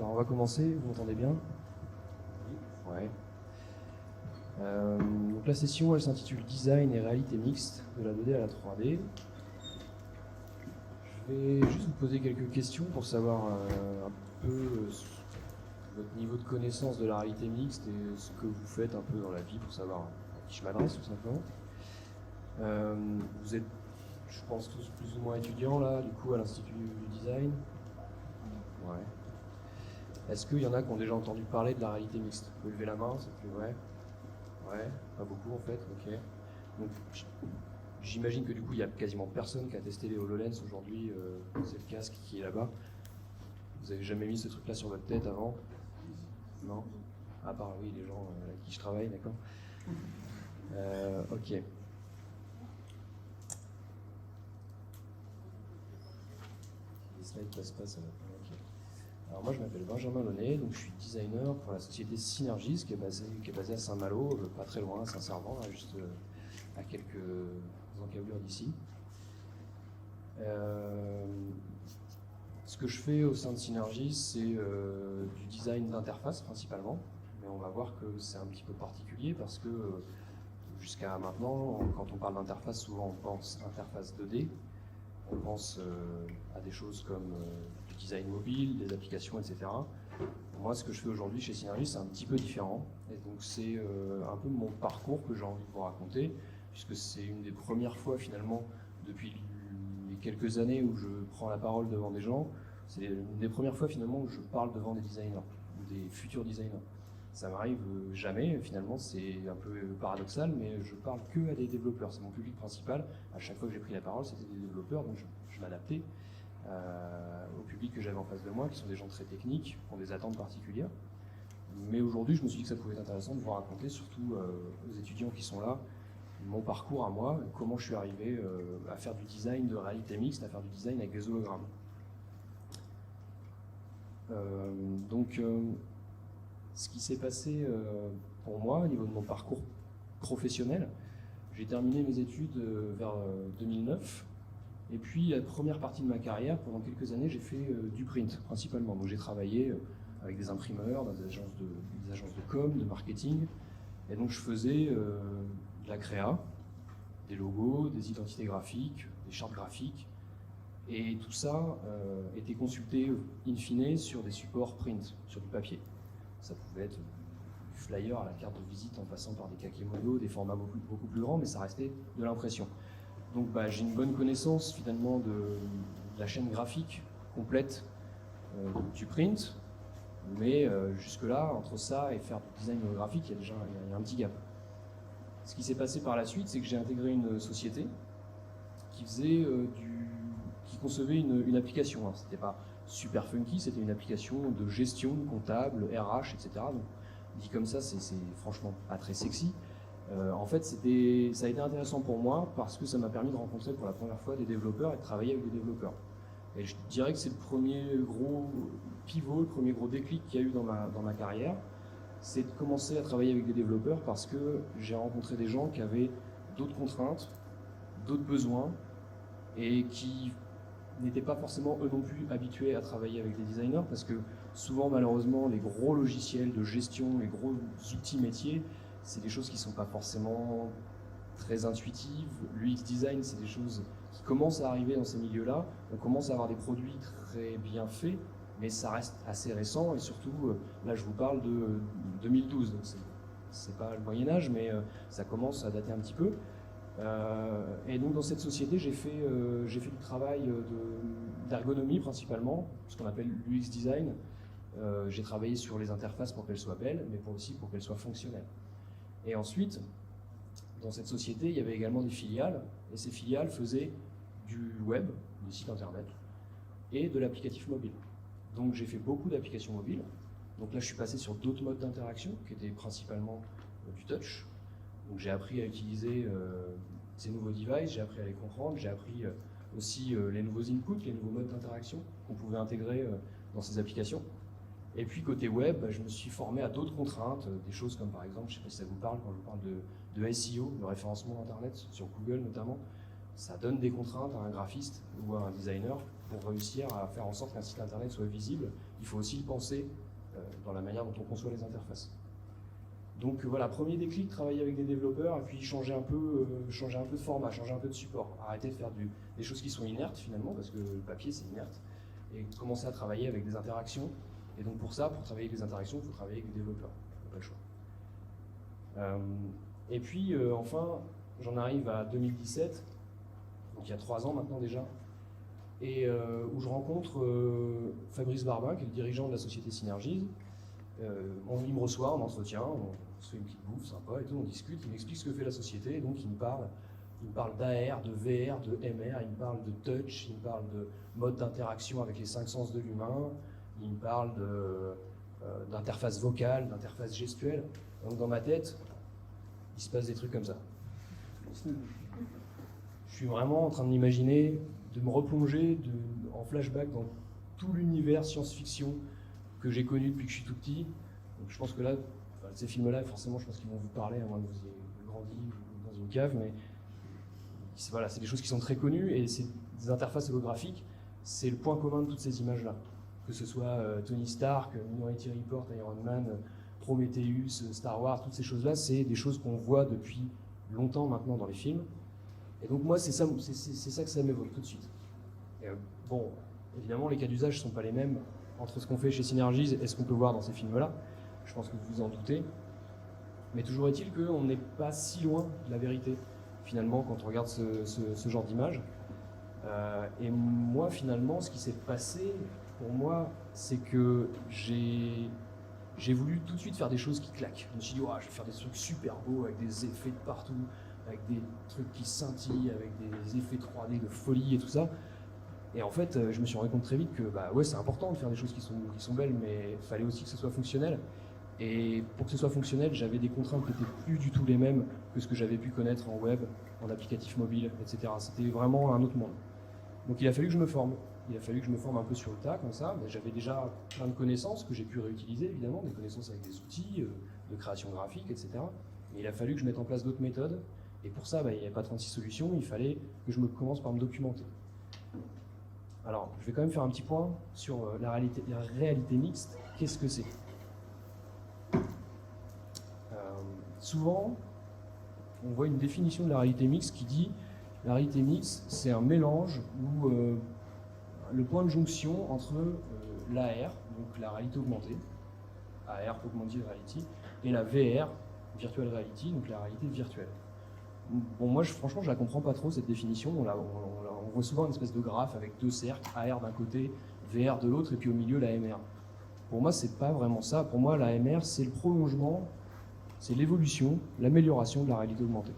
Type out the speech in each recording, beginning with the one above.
Alors on va commencer, vous m'entendez bien? Ouais. Donc la session elle s'intitule Design et réalité mixte de la 2D à la 3D. Je vais juste vous poser quelques questions pour savoir un peu votre niveau de connaissance de la réalité mixte et ce que vous faites un peu dans la vie pour savoir à qui je m'adresse tout simplement. Vous êtes, je pense, tous plus ou moins étudiants là, du coup à l'Institut du Design. Ouais. Est-ce qu'il y en a qui ont déjà entendu parler de la réalité mixte? Vous pouvez lever la main, ça fait ouais. Ouais, pas beaucoup en fait, ok. Donc j'imagine que du coup il y a quasiment personne qui a testé les HoloLens aujourd'hui, c'est le casque qui est là-bas. Vous avez jamais mis ce truc-là sur votre tête avant? Non? À part oui, les gens avec qui je travaille, d'accord. Ok. Les slides passent pas, ça va pas. Ok. Alors moi je m'appelle Benjamin Launay, donc je suis designer pour la société Synergis qui est basée à Saint-Malo, pas très loin, à Saint-Servant, là, juste à quelques encablures d'ici. Ce que je fais au sein de Synergis, c'est du design d'interface principalement, mais on va voir que c'est un petit peu particulier parce que jusqu'à maintenant, quand on parle d'interface, souvent on pense interface 2D, on pense à des choses comme du design mobile, des applications, etc. Moi, ce que je fais aujourd'hui chez Synergis, c'est un petit peu différent. Et donc, c'est un peu mon parcours que j'ai envie de vous raconter, puisque c'est une des premières fois, finalement, depuis les quelques années où je prends la parole devant des gens, c'est une des premières fois, finalement, où je parle devant des designers, ou des futurs designers. Ça m'arrive jamais, finalement, c'est un peu paradoxal, mais je parle que à des développeurs. C'est mon public principal. À chaque fois que j'ai pris la parole, c'était des développeurs, donc je m'adaptais au public que j'avais en face de moi, qui sont des gens très techniques, qui ont des attentes particulières. Mais aujourd'hui, je me suis dit que ça pouvait être intéressant de vous raconter, surtout aux étudiants qui sont là, mon parcours à moi, comment je suis arrivé à faire du design de réalité mixte, à faire du design avec des hologrammes. Ce qui s'est passé pour moi au niveau de mon parcours professionnel, j'ai terminé mes études vers 2009. Et puis, la première partie de ma carrière, pendant quelques années, j'ai fait du print, principalement. Donc, j'ai travaillé avec des imprimeurs, dans des agences de com, de marketing. Et donc, je faisais de la créa, des logos, des identités graphiques, des chartes graphiques. Et tout ça était consulté, in fine, sur des supports print, sur du papier. Ça pouvait être du flyer à la carte de visite en passant par des kakémonos, des formats beaucoup plus grands, mais ça restait de l'impression. Donc j'ai une bonne connaissance finalement de la chaîne graphique complète du print, mais jusque-là, entre ça et faire du design holographique, il y a un petit gap. Ce qui s'est passé par la suite, c'est que j'ai intégré une société qui faisait qui concevait une application. Alors, c'était pas super funky, c'était une application de gestion comptable, RH, etc. Donc, dit comme ça, c'est franchement pas très sexy. En fait, ça a été intéressant pour moi parce que ça m'a permis de rencontrer pour la première fois des développeurs et de travailler avec des développeurs. Et je dirais que c'est le premier gros pivot, le premier gros déclic qu'il y a eu dans ma carrière, c'est de commencer à travailler avec des développeurs parce que j'ai rencontré des gens qui avaient d'autres contraintes, d'autres besoins et qui n'étaient pas forcément eux non plus habitués à travailler avec des designers parce que souvent malheureusement les gros logiciels de gestion, les gros outils métiers, c'est des choses qui ne sont pas forcément très intuitives. L'UX design, c'est des choses qui commencent à arriver dans ces milieux-là. On commence à avoir des produits très bien faits, mais ça reste assez récent. Et surtout, là, je vous parle de 2012. Donc c'est pas le Moyen-Âge, mais ça commence à dater un petit peu. Et donc, dans cette société, j'ai fait du travail d'ergonomie principalement, ce qu'on appelle l'UX design. J'ai travaillé sur les interfaces pour qu'elles soient belles, mais aussi pour qu'elles soient fonctionnelles. Et ensuite, dans cette société, il y avait également des filiales, et ces filiales faisaient du web, des sites internet, et de l'applicatif mobile. Donc j'ai fait beaucoup d'applications mobiles. Donc là, je suis passé sur d'autres modes d'interaction, qui étaient principalement du touch. Donc j'ai appris à utiliser ces nouveaux devices, j'ai appris à les comprendre, j'ai appris aussi les nouveaux inputs, les nouveaux modes d'interaction qu'on pouvait intégrer dans ces applications. Et puis côté web, je me suis formé à d'autres contraintes, des choses comme par exemple, je ne sais pas si ça vous parle, quand je vous parle de SEO, de référencement internet, sur Google notamment, ça donne des contraintes à un graphiste ou à un designer pour réussir à faire en sorte qu'un site internet soit visible. Il faut aussi le penser dans la manière dont on conçoit les interfaces. Donc voilà, premier déclic, travailler avec des développeurs et puis changer un peu de format, changer un peu de support. Arrêter de faire des choses qui sont inertes finalement, parce que le papier c'est inerte, et commencer à travailler avec des interactions. Et donc pour ça, pour travailler avec des interactions, il faut travailler avec des développeurs. Il n'y a pas le choix. Et puis enfin, j'en arrive à 2017, donc il y a 3 ans maintenant déjà, et où je rencontre Fabrice Barbin, qui est le dirigeant de la société Synergies. Il me reçoit en entretien, on se fait une petite bouffe sympa et tout, on discute, il m'explique ce que fait la société, et donc il me parle d'AR, de VR, de MR, il me parle de touch, il me parle de mode d'interaction avec les 5 sens de l'humain, il me parle d'interface vocale, d'interface gestuelle. Donc dans ma tête, il se passe des trucs comme ça. Je suis vraiment en train de m'imaginer, de me replonger en flashback dans tout l'univers science-fiction que j'ai connu depuis que je suis tout petit. Donc je pense que là, ces films-là, forcément, je pense qu'ils vont vous parler, à moins que vous ayez grandi dans une cave, mais voilà, c'est des choses qui sont très connues, et c'est des interfaces holographiques, c'est le point commun de toutes ces images-là. Que ce soit Tony Stark, Minority Report, Iron Man, Prometheus, Star Wars, toutes ces choses-là, c'est des choses qu'on voit depuis longtemps maintenant dans les films. Et donc moi, c'est ça que ça m'évoque tout de suite. Et, bon, évidemment, les cas d'usage ne sont pas les mêmes entre ce qu'on fait chez Synergies et ce qu'on peut voir dans ces films-là. Je pense que vous vous en doutez. Mais toujours est-il qu'on n'est pas si loin de la vérité, finalement, quand on regarde ce genre d'image. Et moi, finalement, ce qui s'est passé, pour moi, c'est que j'ai voulu tout de suite faire des choses qui claquent. Je me suis dit, je vais faire des trucs super beaux, avec des effets de partout, avec des trucs qui scintillent, avec des effets 3D de folie et tout ça. Et en fait, je me suis rendu compte très vite que ouais, c'est important de faire des choses qui sont belles, mais il fallait aussi que ce soit fonctionnel. Et pour que ce soit fonctionnel, j'avais des contraintes qui n'étaient plus du tout les mêmes que ce que j'avais pu connaître en web, en applicatif mobile, etc. C'était vraiment un autre monde. Donc il a fallu que je me forme. Il a fallu que je me forme un peu sur le tas, comme ça. J'avais déjà plein de connaissances que j'ai pu réutiliser, évidemment, des connaissances avec des outils de création graphique, etc. Mais il a fallu que je mette en place d'autres méthodes. Et pour ça, il n'y avait pas 36 solutions, il fallait que je commence par me documenter. Alors, je vais quand même faire un petit point sur la réalité mixte. Qu'est-ce que c'est ? Souvent, on voit une définition de la réalité mixte qui dit la réalité mixte, c'est un mélange ou le point de jonction entre l'AR, donc la réalité augmentée, AR, Augmented Reality, et la VR, Virtual Reality, donc la réalité virtuelle. Bon, moi, franchement, je la comprends pas trop, cette définition. On voit souvent une espèce de graphe avec 2 cercles, AR d'un côté, VR de l'autre, et puis au milieu, la MR. Pour moi, c'est pas vraiment ça. Pour moi, la MR, c'est le prolongement, c'est l'évolution, l'amélioration de la réalité augmentée.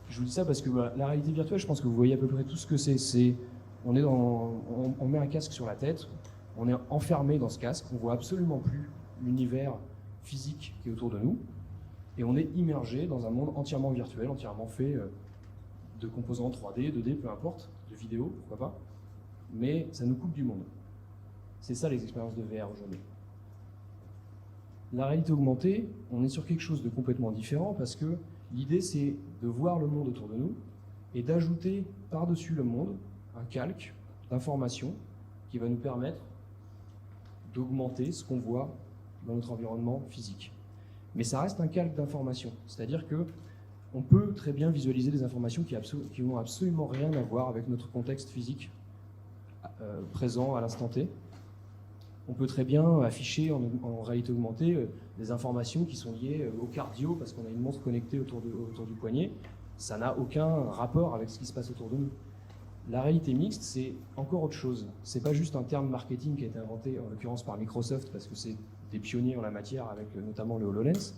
Je vous dis ça parce que la réalité virtuelle, je pense que vous voyez à peu près tout ce que c'est. On met un casque sur la tête, on est enfermé dans ce casque, on voit absolument plus l'univers physique qui est autour de nous, et on est immergé dans un monde entièrement virtuel, entièrement fait de composants 3D, 2D, peu importe, de vidéo, pourquoi pas, mais ça nous coupe du monde. C'est ça les expériences de VR aujourd'hui. La réalité augmentée, on est sur quelque chose de complètement différent parce que l'idée c'est de voir le monde autour de nous et d'ajouter par-dessus le monde un calque d'informations qui va nous permettre d'augmenter ce qu'on voit dans notre environnement physique. Mais ça reste un calque d'informations, c'est-à-dire que on peut très bien visualiser des informations qui n'ont absolument rien à voir avec notre contexte physique présent à l'instant T. On peut très bien afficher en réalité augmentée des informations qui sont liées au cardio parce qu'on a une montre connectée autour du poignet. Ça n'a aucun rapport avec ce qui se passe autour de nous. La réalité mixte, c'est encore autre chose. C'est pas juste un terme marketing qui a été inventé en l'occurrence par Microsoft parce que c'est des pionniers en la matière avec notamment le HoloLens.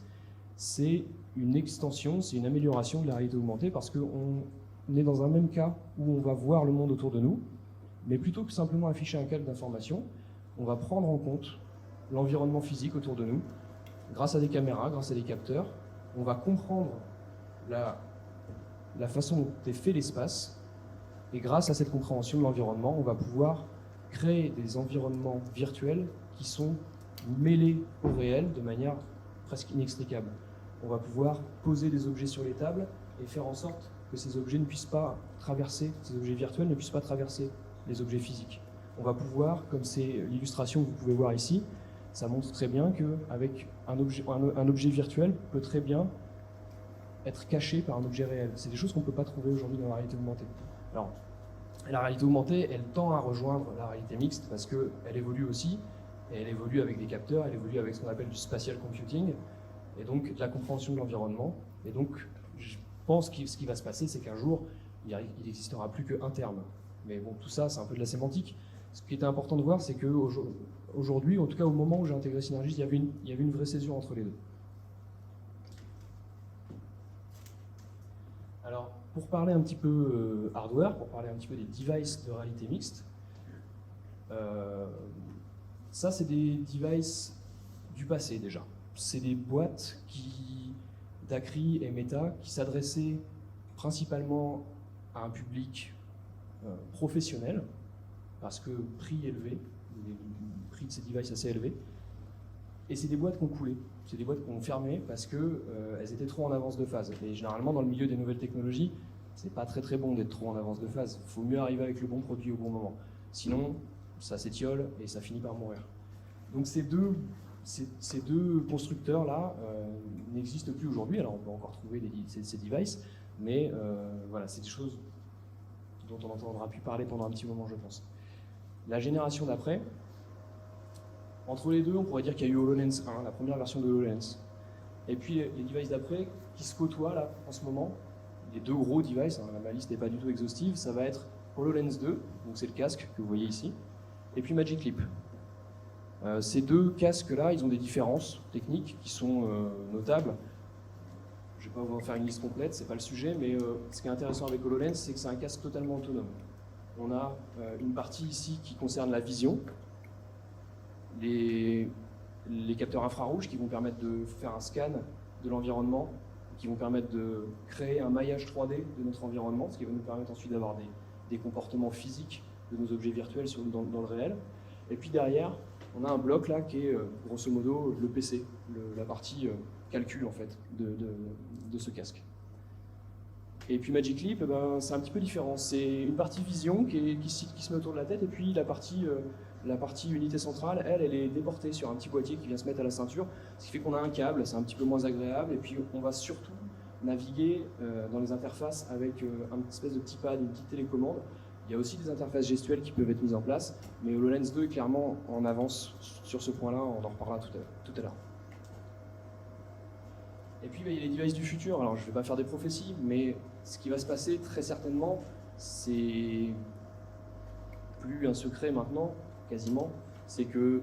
C'est une extension, c'est une amélioration de la réalité augmentée parce qu'on est dans un même cas où on va voir le monde autour de nous, mais plutôt que simplement afficher un calque d'informations, on va prendre en compte l'environnement physique autour de nous, grâce à des caméras, grâce à des capteurs. On va comprendre la façon dont est fait l'espace, et grâce à cette compréhension de l'environnement, on va pouvoir créer des environnements virtuels qui sont mêlés au réel de manière presque inextricable. On va pouvoir poser des objets sur les tables et faire en sorte que ces objets ne puissent pas traverser, ces objets virtuels ne puissent pas traverser les objets physiques. On va pouvoir, comme c'est l'illustration que vous pouvez voir ici, ça montre très bien qu'avec un objet virtuel peut très bien être caché par un objet réel. C'est des choses qu'on ne peut pas trouver aujourd'hui dans la réalité augmentée. Alors, la réalité augmentée, elle tend à rejoindre la réalité mixte parce qu'elle évolue aussi, et elle évolue avec des capteurs, elle évolue avec ce qu'on appelle du spatial computing, et donc de la compréhension de l'environnement. Et donc, je pense que ce qui va se passer, c'est qu'un jour, il n'existera plus qu'un terme. Mais bon, tout ça, c'est un peu de la sémantique. Ce qui était important de voir, c'est qu'aujourd'hui, en tout cas au moment où j'ai intégré Synergis, il y avait une vraie césure entre les deux. Alors, pour parler un petit peu hardware, pour parler un petit peu des devices de réalité mixte, ça, c'est des devices du passé déjà. C'est des boîtes d'Acri et Meta qui s'adressaient principalement à un public professionnel, parce que prix élevé, le prix de ces devices assez élevé, et c'est des boîtes qui ont coulé, c'est des boîtes qui ont fermé parce qu'elles étaient trop en avance de phase. Et généralement, dans le milieu des nouvelles technologies, c'est pas très très bon d'être trop en avance de phase. Il faut mieux arriver avec le bon produit au bon moment. Sinon, ça s'étiole et ça finit par mourir. Donc ces deux constructeurs-là n'existent plus aujourd'hui. Alors on peut encore trouver ces devices, mais voilà, c'est des choses dont on n'entendra plus parler pendant un petit moment, je pense. La génération d'après, entre les deux, on pourrait dire qu'il y a eu HoloLens 1, la première version de HoloLens. Et puis les devices d'après qui se côtoient là en ce moment, les deux gros devices, ma liste n'est pas du tout exhaustive, ça va être HoloLens 2, donc c'est le casque que vous voyez ici, et puis Magic Leap. Ces deux casques-là, ils ont des différences techniques qui sont notables. Je ne vais pas vous en faire une liste complète, c'est pas le sujet, mais ce qui est intéressant avec HoloLens, c'est que c'est un casque totalement autonome. On a une partie ici qui concerne la vision, les capteurs infrarouges qui vont permettre de faire un scan de l'environnement, qui vont permettre de créer un maillage 3D de notre environnement, ce qui va nous permettre ensuite d'avoir des comportements physiques de nos objets virtuels dans le réel. Et puis derrière, on a un bloc là qui est grosso modo le PC, la partie calcul en fait de ce casque. Et puis Magic Leap, c'est un petit peu différent. C'est une partie vision qui se met autour de la tête, et puis la partie unité centrale, elle est déportée sur un petit boîtier qui vient se mettre à la ceinture, ce qui fait qu'on a un câble, c'est un petit peu moins agréable, et puis on va surtout naviguer dans les interfaces avec un espèce de petit pad, une petite télécommande. Il y a aussi des interfaces gestuelles qui peuvent être mises en place, mais HoloLens 2 est clairement en avance sur ce point-là, on en reparlera tout à l'heure. Et puis il y a les devices du futur. Alors je ne vais pas faire des prophéties, mais ce qui va se passer très certainement, c'est plus un secret maintenant, quasiment, c'est que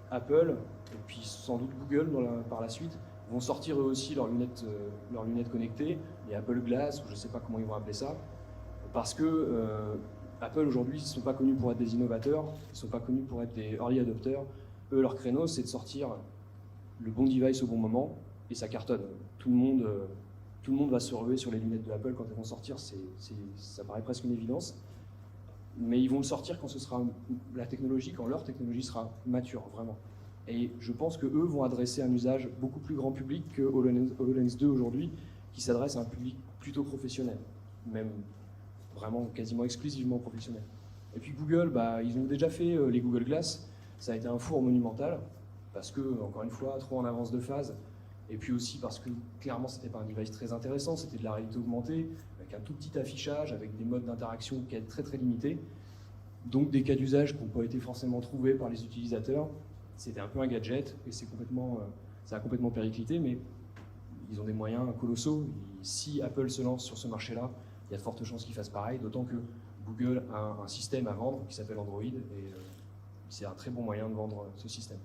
Apple, et puis sans doute Google par la suite, vont sortir eux aussi leurs lunettes connectées, les Apple Glass, ou je ne sais pas comment ils vont appeler ça, parce que Apple aujourd'hui, ils ne sont pas connus pour être des innovateurs, ils ne sont pas connus pour être des early adopters. Eux, leur créneau, c'est de sortir le bon device au bon moment, et ça cartonne. Tout le monde va se ruer sur les lunettes de Apple quand elles vont sortir, ça paraît presque une évidence. Mais ils vont le sortir quand leur technologie sera mature, vraiment. Et je pense qu'eux vont adresser un usage beaucoup plus grand public que HoloLens 2 aujourd'hui, qui s'adresse à un public plutôt professionnel, même vraiment quasiment exclusivement professionnel. Et puis Google, ils ont déjà fait les Google Glass, ça a été un four monumental, parce que, encore une fois, trop en avance de phase, et puis aussi parce que clairement c'était pas un device très intéressant, c'était de la réalité augmentée, avec un tout petit affichage, avec des modes d'interaction qui étaient très très limités, donc des cas d'usage qui n'ont pas été forcément trouvés par les utilisateurs. C'était un peu un gadget, et ça a complètement périclité, mais ils ont des moyens colossaux. Et si Apple se lance sur ce marché-là, il y a de fortes chances qu'ils fassent pareil, d'autant que Google a un système à vendre qui s'appelle Android, et c'est un très bon moyen de vendre ce système.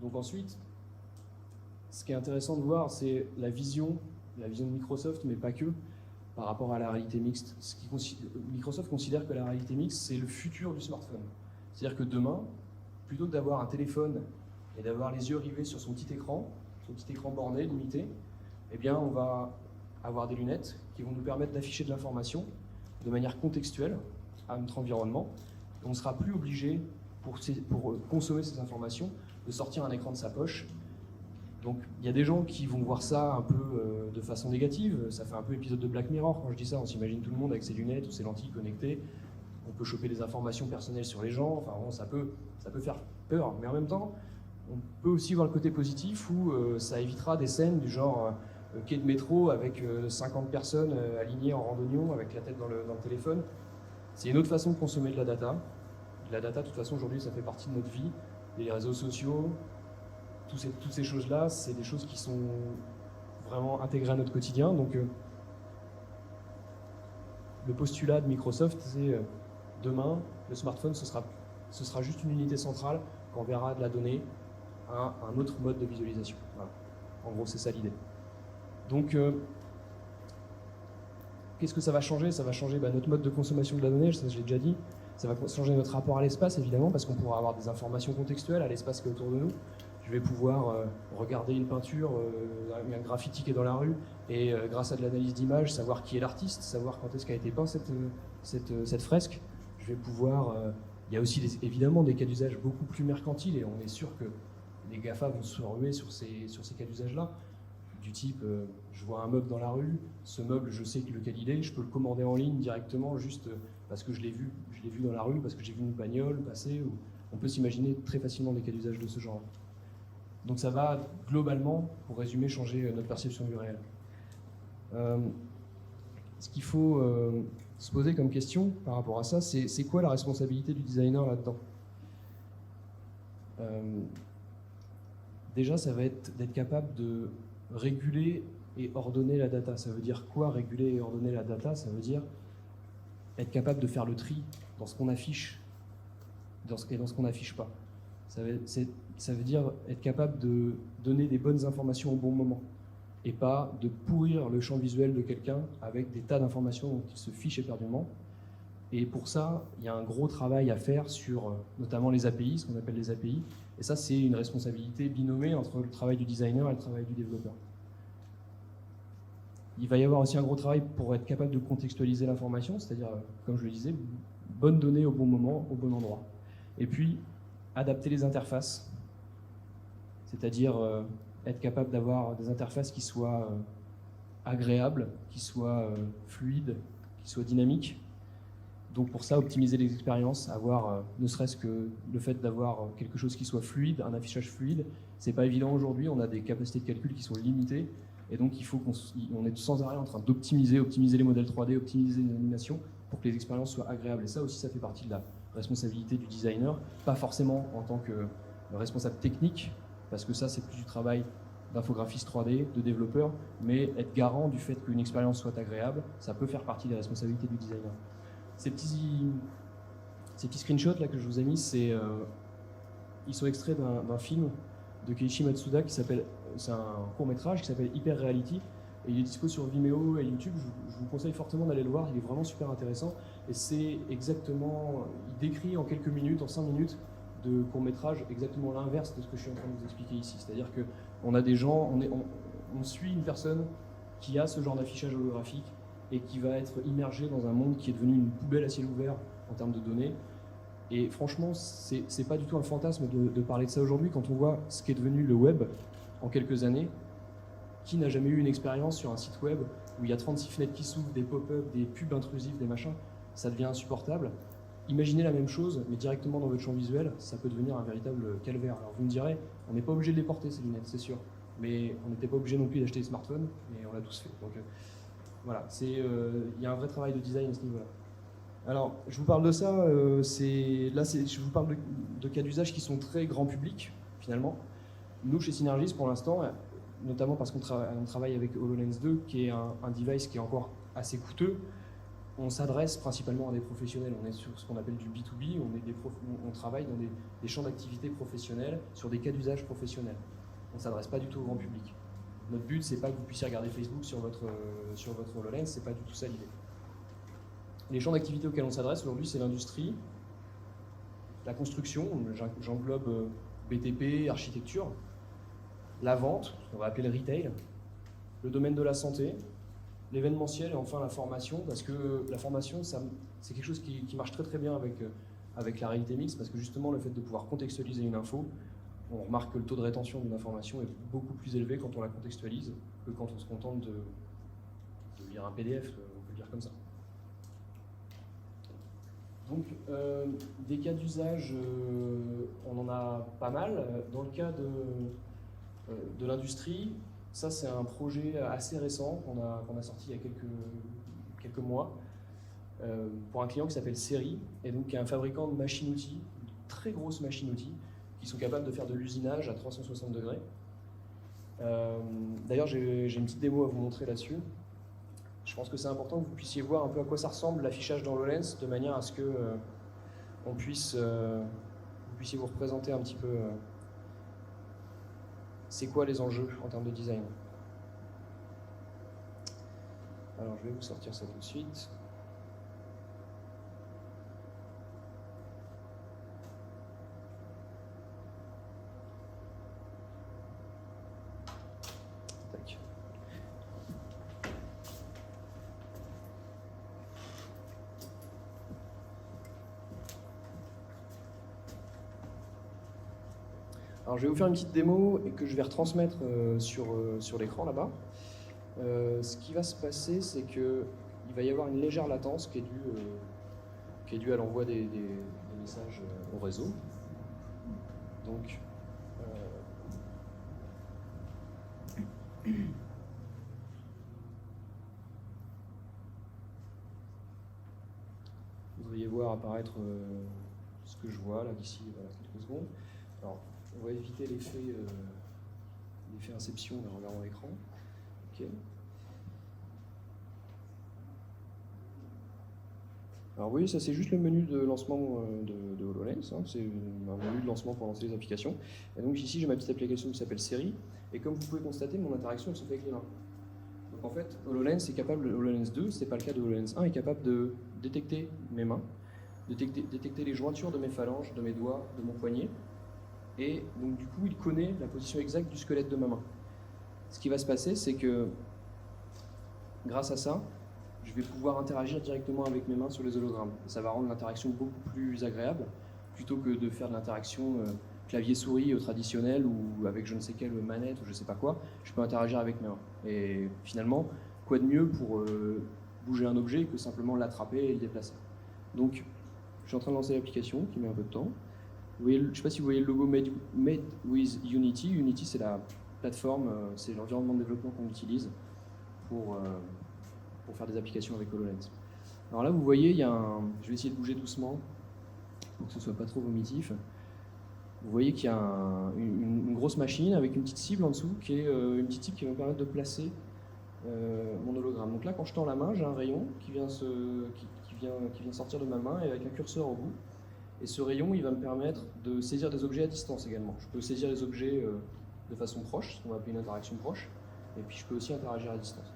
Donc ensuite, ce qui est intéressant de voir, c'est la vision de Microsoft, mais pas que, par rapport à la réalité mixte. Microsoft considère que la réalité mixte, c'est le futur du smartphone. C'est-à-dire que demain, plutôt que d'avoir un téléphone et d'avoir les yeux rivés sur son petit écran borné, limité, eh bien on va avoir des lunettes qui vont nous permettre d'afficher de l'information de manière contextuelle à notre environnement. Et on ne sera plus obligé, pour consommer ces informations, de sortir un écran de sa poche Donc il y a des gens qui vont voir ça un peu de façon négative, ça fait un peu épisode de Black Mirror quand je dis ça, on s'imagine tout le monde avec ses lunettes ou ses lentilles connectées, on peut choper des informations personnelles sur les gens, enfin bon, ça peut faire peur, mais en même temps, on peut aussi voir le côté positif où ça évitera des scènes du genre quai de métro avec 50 personnes alignées en randonnion avec la tête dans le téléphone. C'est une autre façon de consommer de la data. La data, de toute façon, aujourd'hui, ça fait partie de notre vie. Et les réseaux sociaux, toutes ces choses-là, c'est des choses qui sont vraiment intégrées à notre quotidien. Donc, le postulat de Microsoft, c'est demain, le smartphone, ce sera juste une unité centrale qu'on verra de la donnée à un autre mode de visualisation. Voilà. En gros, c'est ça l'idée. Donc, qu'est-ce que ça va changer? Ça va changer notre mode de consommation de la donnée, ça je l'ai déjà dit. Ça va changer notre rapport à l'espace, évidemment, parce qu'on pourra avoir des informations contextuelles à l'espace qui est autour de nous. Je vais pouvoir regarder une peinture, un graffiti qui est dans la rue, et grâce à de l'analyse d'image, savoir qui est l'artiste, savoir quand est-ce qu'a été peint cette fresque. Je vais pouvoir... il y a aussi évidemment des cas d'usage beaucoup plus mercantiles, et on est sûr que les GAFA vont se ruer sur ces cas d'usage-là. Du type, je vois un meuble dans la rue, ce meuble, je sais lequel il est, je peux le commander en ligne directement, juste parce que je l'ai vu dans la rue, parce que j'ai vu une bagnole passer. On peut s'imaginer très facilement des cas d'usage de ce genre. Donc ça va globalement, pour résumer, changer notre perception du réel. Ce qu'il faut se poser comme question par rapport à ça, c'est quoi la responsabilité du designer là-dedans? Déjà, ça va être d'être capable de réguler et ordonner la data. Ça veut dire quoi, réguler et ordonner la data? Ça veut dire être capable de faire le tri dans ce qu'on affiche et dans ce qu'on n'affiche pas. Ça veut dire être capable de donner des bonnes informations au bon moment et pas de pourrir le champ visuel de quelqu'un avec des tas d'informations dont il se fiche éperdument. Et pour ça, il y a un gros travail à faire sur notamment les API, ce qu'on appelle les API. Et ça, c'est une responsabilité binomée entre le travail du designer et le travail du développeur. Il va y avoir aussi un gros travail pour être capable de contextualiser l'information, c'est-à-dire, comme je le disais, bonnes données au bon moment, au bon endroit. Et puis, adapter les interfaces, c'est-à-dire être capable d'avoir des interfaces qui soient agréables, qui soient fluides, qui soient dynamiques. Donc pour ça, optimiser les expériences, avoir ne serait-ce que le fait d'avoir quelque chose qui soit fluide, un affichage fluide, c'est pas évident aujourd'hui, on a des capacités de calcul qui sont limitées, et donc il faut qu'on est sans arrêt en train d'optimiser les modèles 3D, optimiser les animations pour que les expériences soient agréables. Et ça aussi, ça fait partie de la responsabilité du designer, pas forcément en tant que responsable technique, parce que ça c'est plus du travail d'infographiste 3D, de développeur, mais être garant du fait qu'une expérience soit agréable, ça peut faire partie des responsabilités du designer. Ces petits screenshots là que je vous ai mis, ils sont extraits d'un film de Keiichi Matsuda c'est un court-métrage qui s'appelle Hyper Reality, et il est dispo sur Vimeo et YouTube. Je vous conseille fortement d'aller le voir, il est vraiment super intéressant, et c'est exactement, il décrit en quelques minutes, en 5 minutes de court-métrage, exactement l'inverse de ce que je suis en train de vous expliquer ici. C'est-à-dire qu'on a des gens, on suit une personne qui a ce genre d'affichage holographique et qui va être immergé dans un monde qui est devenu une poubelle à ciel ouvert en termes de données. Et franchement, c'est pas du tout un fantasme de parler de ça aujourd'hui quand on voit ce qu'est devenu le web en quelques années. Qui n'a jamais eu une expérience sur un site web où il y a 36 fenêtres qui s'ouvrent, des pop-up, des pubs intrusives, des machins? Ça devient insupportable. Imaginez la même chose, mais directement dans votre champ visuel, ça peut devenir un véritable calvaire. Alors vous me direz, on n'est pas obligé de les porter ces lunettes, c'est sûr, mais on n'était pas obligé non plus d'acheter des smartphones, et on l'a tous fait. Donc voilà, il y a un vrai travail de design à ce niveau-là. Alors, je vous parle de ça, je vous parle de cas d'usage qui sont très grand public, finalement. Nous, chez Synergis, pour l'instant, notamment parce qu'on travaille avec HoloLens 2, qui est un device qui est encore assez coûteux, on s'adresse principalement à des professionnels. On est sur ce qu'on appelle du B2B, on travaille dans des champs d'activité professionnels, sur des cas d'usage professionnels. On ne s'adresse pas du tout au grand public. Notre but, c'est pas que vous puissiez regarder Facebook sur votre HoloLens, c'est pas du tout ça l'idée. Les champs d'activité auxquels on s'adresse aujourd'hui, c'est l'industrie, la construction, j'englobe BTP, architecture, la vente, on va appeler le retail, le domaine de la santé, l'événementiel et enfin la formation, parce que la formation, c'est quelque chose qui marche très très bien avec la réalité mixte, parce que justement le fait de pouvoir contextualiser une info, on remarque que le taux de rétention d'une information est beaucoup plus élevé quand on la contextualise que quand on se contente de lire un PDF, on peut le dire comme ça. Donc, des cas d'usage, on en a pas mal. Dans le cas de l'industrie, ça c'est un projet assez récent qu'on a sorti il y a quelques mois pour un client qui s'appelle Seri, et donc qui est un fabricant de machines-outils, de très grosses machines-outils, qui sont capables de faire de l'usinage à 360 degrés. D'ailleurs, j'ai une petite démo à vous montrer là-dessus. Je pense que c'est important que vous puissiez voir un peu à quoi ça ressemble l'affichage dans HoloLens, de manière à ce que vous puissiez vous représenter un petit peu c'est quoi les enjeux en termes de design. Alors je vais vous sortir ça tout de suite. Tac. Alors je vais vous faire une petite démo et que je vais retransmettre sur l'écran là-bas. Ce qui va se passer, c'est qu'il va y avoir une légère latence qui est due à l'envoi des messages au réseau. Donc, vous devriez voir apparaître ce que je vois là d'ici quelques secondes. Alors, on va éviter l'effet inception en regardant l'écran. Okay. Alors oui, ça c'est juste le menu de lancement de HoloLens, hein. C'est un menu de lancement pour lancer les applications. Et donc ici j'ai ma petite application qui s'appelle Seri, et comme vous pouvez constater, mon interaction elle se fait avec les mains. Donc en fait, HoloLens 2, c'est pas le cas de HoloLens 1, est capable de détecter mes mains, de détecter les jointures de mes phalanges, de mes doigts, de mon poignet, et donc du coup il connaît la position exacte du squelette de ma main. Ce qui va se passer, c'est que grâce à ça, je vais pouvoir interagir directement avec mes mains sur les hologrammes. Et ça va rendre l'interaction beaucoup plus agréable, plutôt que de faire de l'interaction clavier-souris traditionnelle ou avec je ne sais quelle manette ou je ne sais pas quoi. Je peux interagir avec mes mains. Et finalement, quoi de mieux pour bouger un objet que simplement l'attraper et le déplacer. Donc, je suis en train de lancer l'application qui met un peu de temps. Vous voyez, je ne sais pas si vous voyez le logo Made with Unity. Unity, c'est la plateforme, c'est l'environnement de développement qu'on utilise pour faire des applications avec HoloLens. Alors là, vous voyez, je vais essayer de bouger doucement pour que ce ne soit pas trop vomitif. Vous voyez qu'il y a une grosse machine avec une petite cible en dessous, qui est une petite cible qui va me permettre de placer mon hologramme. Donc là, quand je tends la main, j'ai un rayon qui vient sortir de ma main et avec un curseur au bout. Et ce rayon, il va me permettre de saisir des objets à distance également. Je peux saisir les objets de façon proche, ce qu'on va appeler une interaction proche, et puis je peux aussi interagir à distance.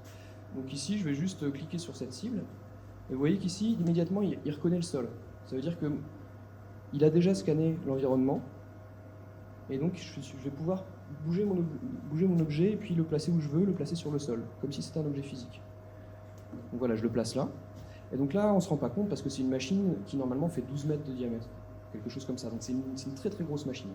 Donc ici, je vais juste cliquer sur cette cible, et vous voyez qu'ici, immédiatement, il reconnaît le sol. Ça veut dire qu'il a déjà scanné l'environnement, et donc je vais pouvoir bouger mon objet et puis le placer où je veux, le placer sur le sol, comme si c'était un objet physique. Donc voilà, je le place là. Et donc là, on ne se rend pas compte parce que c'est une machine qui normalement fait 12 mètres de diamètre, quelque chose comme ça. Donc c'est une très très grosse machine.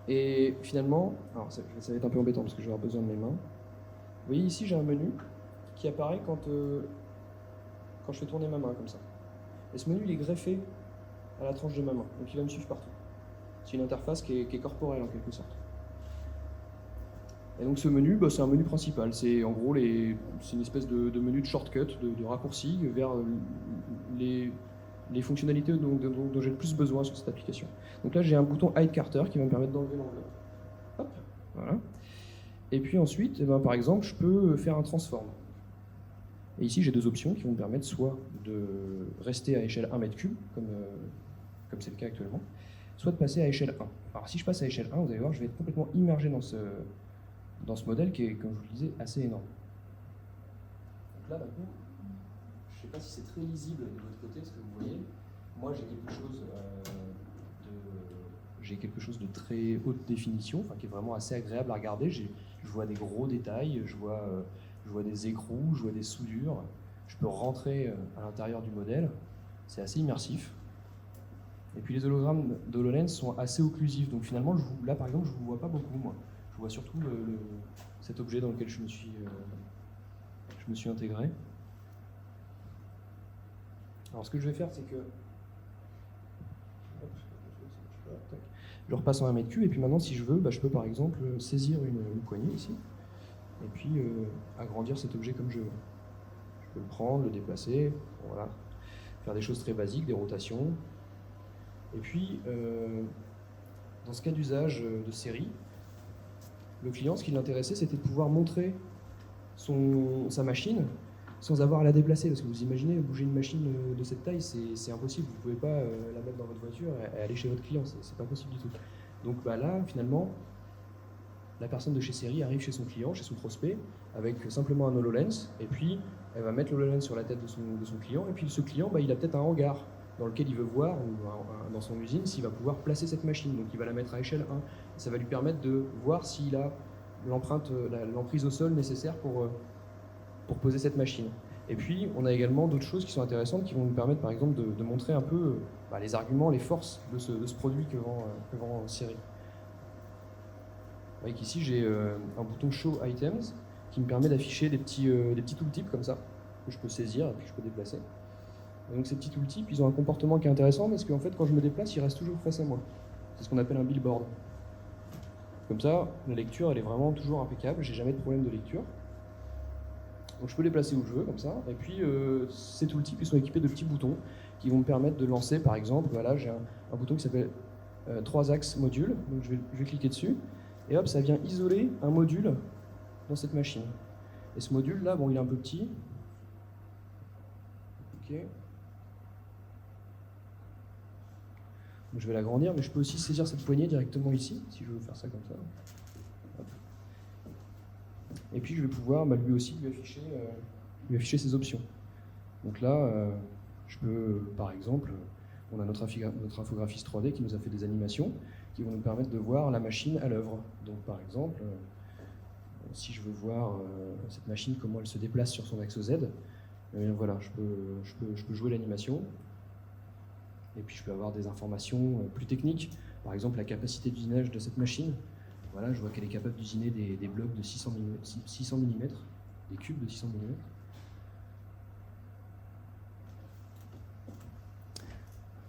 Et finalement, alors ça va être un peu embêtant parce que je vais avoir besoin de mes mains. Vous voyez ici, j'ai un menu qui apparaît quand je fais tourner ma main comme ça. Et ce menu, il est greffé à la tranche de ma main, donc il va me suivre partout. C'est une interface qui est corporelle en quelque sorte. Et donc ce menu, c'est un menu principal. C'est en gros c'est une espèce de menu de shortcut, de raccourci vers les fonctionnalités dont j'ai le plus besoin sur cette application. Donc là, j'ai un bouton Hide Carter qui va me permettre d'enlever l'enveloppe. Hop, voilà. Et puis ensuite, par exemple, je peux faire un transform. Et ici, j'ai deux options qui vont me permettre soit de rester à échelle 1 mètre cube, comme c'est le cas actuellement, soit de passer à échelle 1. Alors si je passe à échelle 1, vous allez voir, je vais être complètement immergé dans ce modèle qui est, comme je vous le disais, assez énorme. Donc là, maintenant, je ne sais pas si c'est très lisible de votre côté, ce que vous voyez. Moi, j'ai quelque chose de très haute définition, qui est vraiment assez agréable à regarder. Je vois des gros détails, je vois des écrous, je vois des soudures. Je peux rentrer à l'intérieur du modèle. C'est assez immersif. Et puis les hologrammes d'HoloLens sont assez occlusifs, donc finalement, là par exemple, je ne vous vois pas beaucoup, moi. Je vois surtout cet objet dans lequel je me suis intégré. Alors ce que je vais faire, c'est que je repasse en 1m3, et puis maintenant, si je veux, je peux par exemple saisir une poignée ici, et puis agrandir cet objet comme je veux. Je peux le prendre, le déplacer, voilà, faire des choses très basiques, des rotations. Et puis, dans ce cas d'usage de série, le client, ce qui l'intéressait, c'était de pouvoir montrer sa machine sans avoir à la déplacer. Parce que vous imaginez, bouger une machine de cette taille, c'est impossible. Vous ne pouvez pas la mettre dans votre voiture et aller chez votre client. C'est pas possible du tout. Donc là, finalement, la personne de chez Série arrive chez son client, chez son prospect, avec simplement un HoloLens. Et puis, elle va mettre l'HoloLens sur la tête de son client. Et puis, ce client, il a peut-être un hangar dans lequel il veut voir, ou dans son usine, s'il va pouvoir placer cette machine. Donc il va la mettre à échelle 1. Et ça va lui permettre de voir s'il a l'emprise au sol nécessaire pour poser cette machine. Et puis on a également d'autres choses qui sont intéressantes, qui vont nous permettre par exemple de montrer un peu les arguments, les forces de ce produit que vend Série. Vous voyez qu'ici j'ai un bouton Show Items qui me permet d'afficher des petits tooltips comme ça, que je peux saisir et puis je peux déplacer. Et donc ces petits tooltips, ils ont un comportement qui est intéressant parce qu'en fait, quand je me déplace, ils restent toujours face à moi. C'est ce qu'on appelle un billboard. Comme ça, la lecture, elle est vraiment toujours impeccable, j'ai jamais de problème de lecture. Donc je peux les placer où je veux, comme ça. Et puis ces tooltips, ils sont équipés de petits boutons qui vont me permettre de lancer, par exemple, voilà, j'ai un bouton qui s'appelle 3 axes module. Donc je vais cliquer dessus. Et hop, ça vient isoler un module dans cette machine. Et ce module-là, bon, il est un peu petit. Ok. Donc je vais l'agrandir, mais je peux aussi saisir cette poignée directement ici, si je veux faire ça comme ça. Hop. Et puis je vais pouvoir lui aussi lui afficher ses options. Donc là, je peux, par exemple, on a notre infographiste 3D qui nous a fait des animations qui vont nous permettre de voir la machine à l'œuvre. Donc par exemple, si je veux voir cette machine, comment elle se déplace sur son axe Z, voilà, je peux jouer l'animation. Et puis je peux avoir des informations plus techniques, par exemple la capacité d'usinage de cette machine. Voilà, je vois qu'elle est capable d'usiner des blocs de 600 mm, des cubes de 600 mm.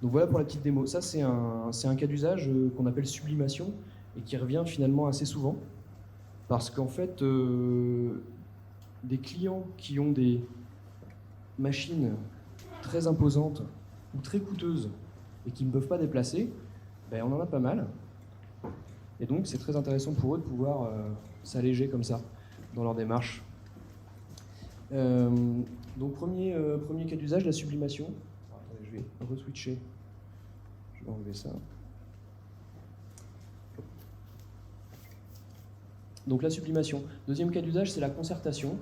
Donc voilà pour la petite démo. Ça c'est un cas d'usage qu'on appelle sublimation et qui revient finalement assez souvent. Parce qu'en fait, des clients qui ont des machines très imposantes ou très coûteuses et qui ne peuvent pas déplacer, on en a pas mal. Et donc c'est très intéressant pour eux de pouvoir s'alléger comme ça dans leur démarche. Donc premier cas d'usage, la sublimation. Alors, attendez, je vais re-switcher. Je vais enlever ça. Donc la sublimation. Deuxième cas d'usage, c'est la concertation.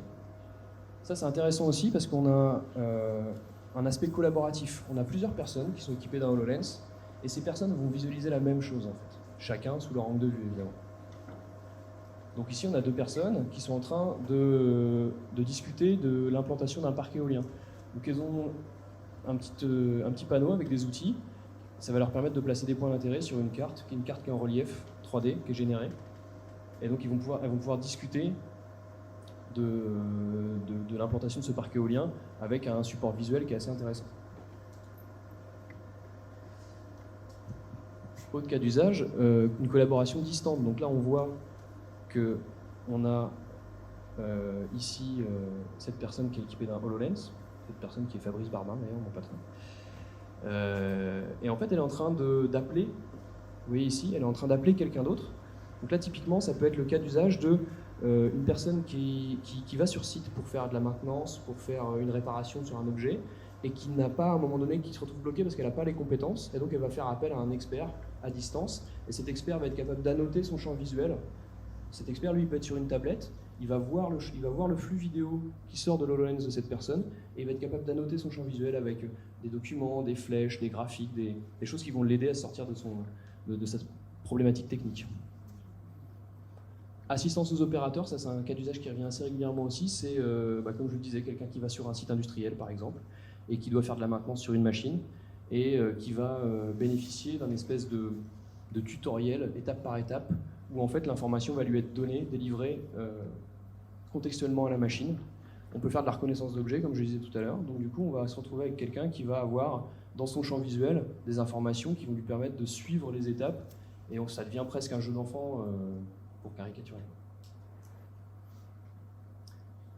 Ça c'est intéressant aussi parce qu'on a un aspect collaboratif. On a plusieurs personnes qui sont équipées d'un HoloLens et ces personnes vont visualiser la même chose en fait, chacun sous leur angle de vue évidemment. Donc ici on a deux personnes qui sont en train de discuter de l'implantation d'un parc éolien. Donc elles ont un petit panneau avec des outils, ça va leur permettre de placer des points d'intérêt sur une carte qui est en relief 3D qui est générée. Et donc elles vont pouvoir discuter de l'implantation de ce parc éolien avec un support visuel qui est assez intéressant. Autre cas d'usage, une collaboration distante. Donc là on voit qu'on a ici cette personne qui est équipée d'un HoloLens, cette personne qui est Fabrice Barbin d'ailleurs, mon patron. Et en fait elle est en train d'appeler, vous voyez ici, elle est en train d'appeler quelqu'un d'autre. Donc là typiquement ça peut être le cas d'usage de une personne qui va sur site pour faire de la maintenance, pour faire une réparation sur un objet, et qui n'a pas, à un moment donné, qui se retrouve bloquée parce qu'elle n'a pas les compétences, et donc elle va faire appel à un expert à distance, et cet expert va être capable d'annoter son champ visuel. Cet expert, lui, il peut être sur une tablette, il va voir le flux vidéo qui sort de l'HoloLens de cette personne, et il va être capable d'annoter son champ visuel avec des documents, des flèches, des graphiques, des choses qui vont l'aider à sortir de cette problématique technique. Assistance aux opérateurs, ça c'est un cas d'usage qui revient assez régulièrement aussi, c'est comme je le disais, quelqu'un qui va sur un site industriel par exemple et qui doit faire de la maintenance sur une machine et qui va bénéficier d'un espèce de tutoriel étape par étape où en fait l'information va lui être donnée, délivrée contextuellement à la machine. On peut faire de la reconnaissance d'objets, comme je le disais tout à l'heure. Donc du coup, on va se retrouver avec quelqu'un qui va avoir dans son champ visuel des informations qui vont lui permettre de suivre les étapes. Et ça devient presque un jeu d'enfant pour caricaturer.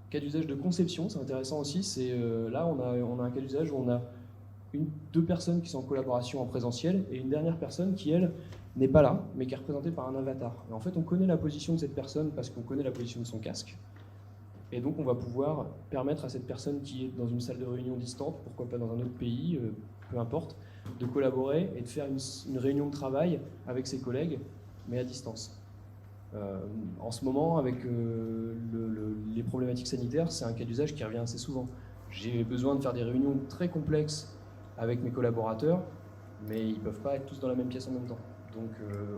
Cas d'usage de conception, c'est intéressant aussi. C'est là, on a un cas d'usage où on a deux personnes qui sont en collaboration en présentiel et une dernière personne qui, elle, n'est pas là, mais qui est représentée par un avatar. Et en fait, on connaît la position de cette personne parce qu'on connaît la position de son casque. Et donc, on va pouvoir permettre à cette personne qui est dans une salle de réunion distante, pourquoi pas dans un autre pays, peu importe, de collaborer et de faire une réunion de travail avec ses collègues, mais à distance. En ce moment, avec les problématiques sanitaires, c'est un cas d'usage qui revient assez souvent. J'ai besoin de faire des réunions très complexes avec mes collaborateurs, mais ils ne peuvent pas être tous dans la même pièce en même temps. Donc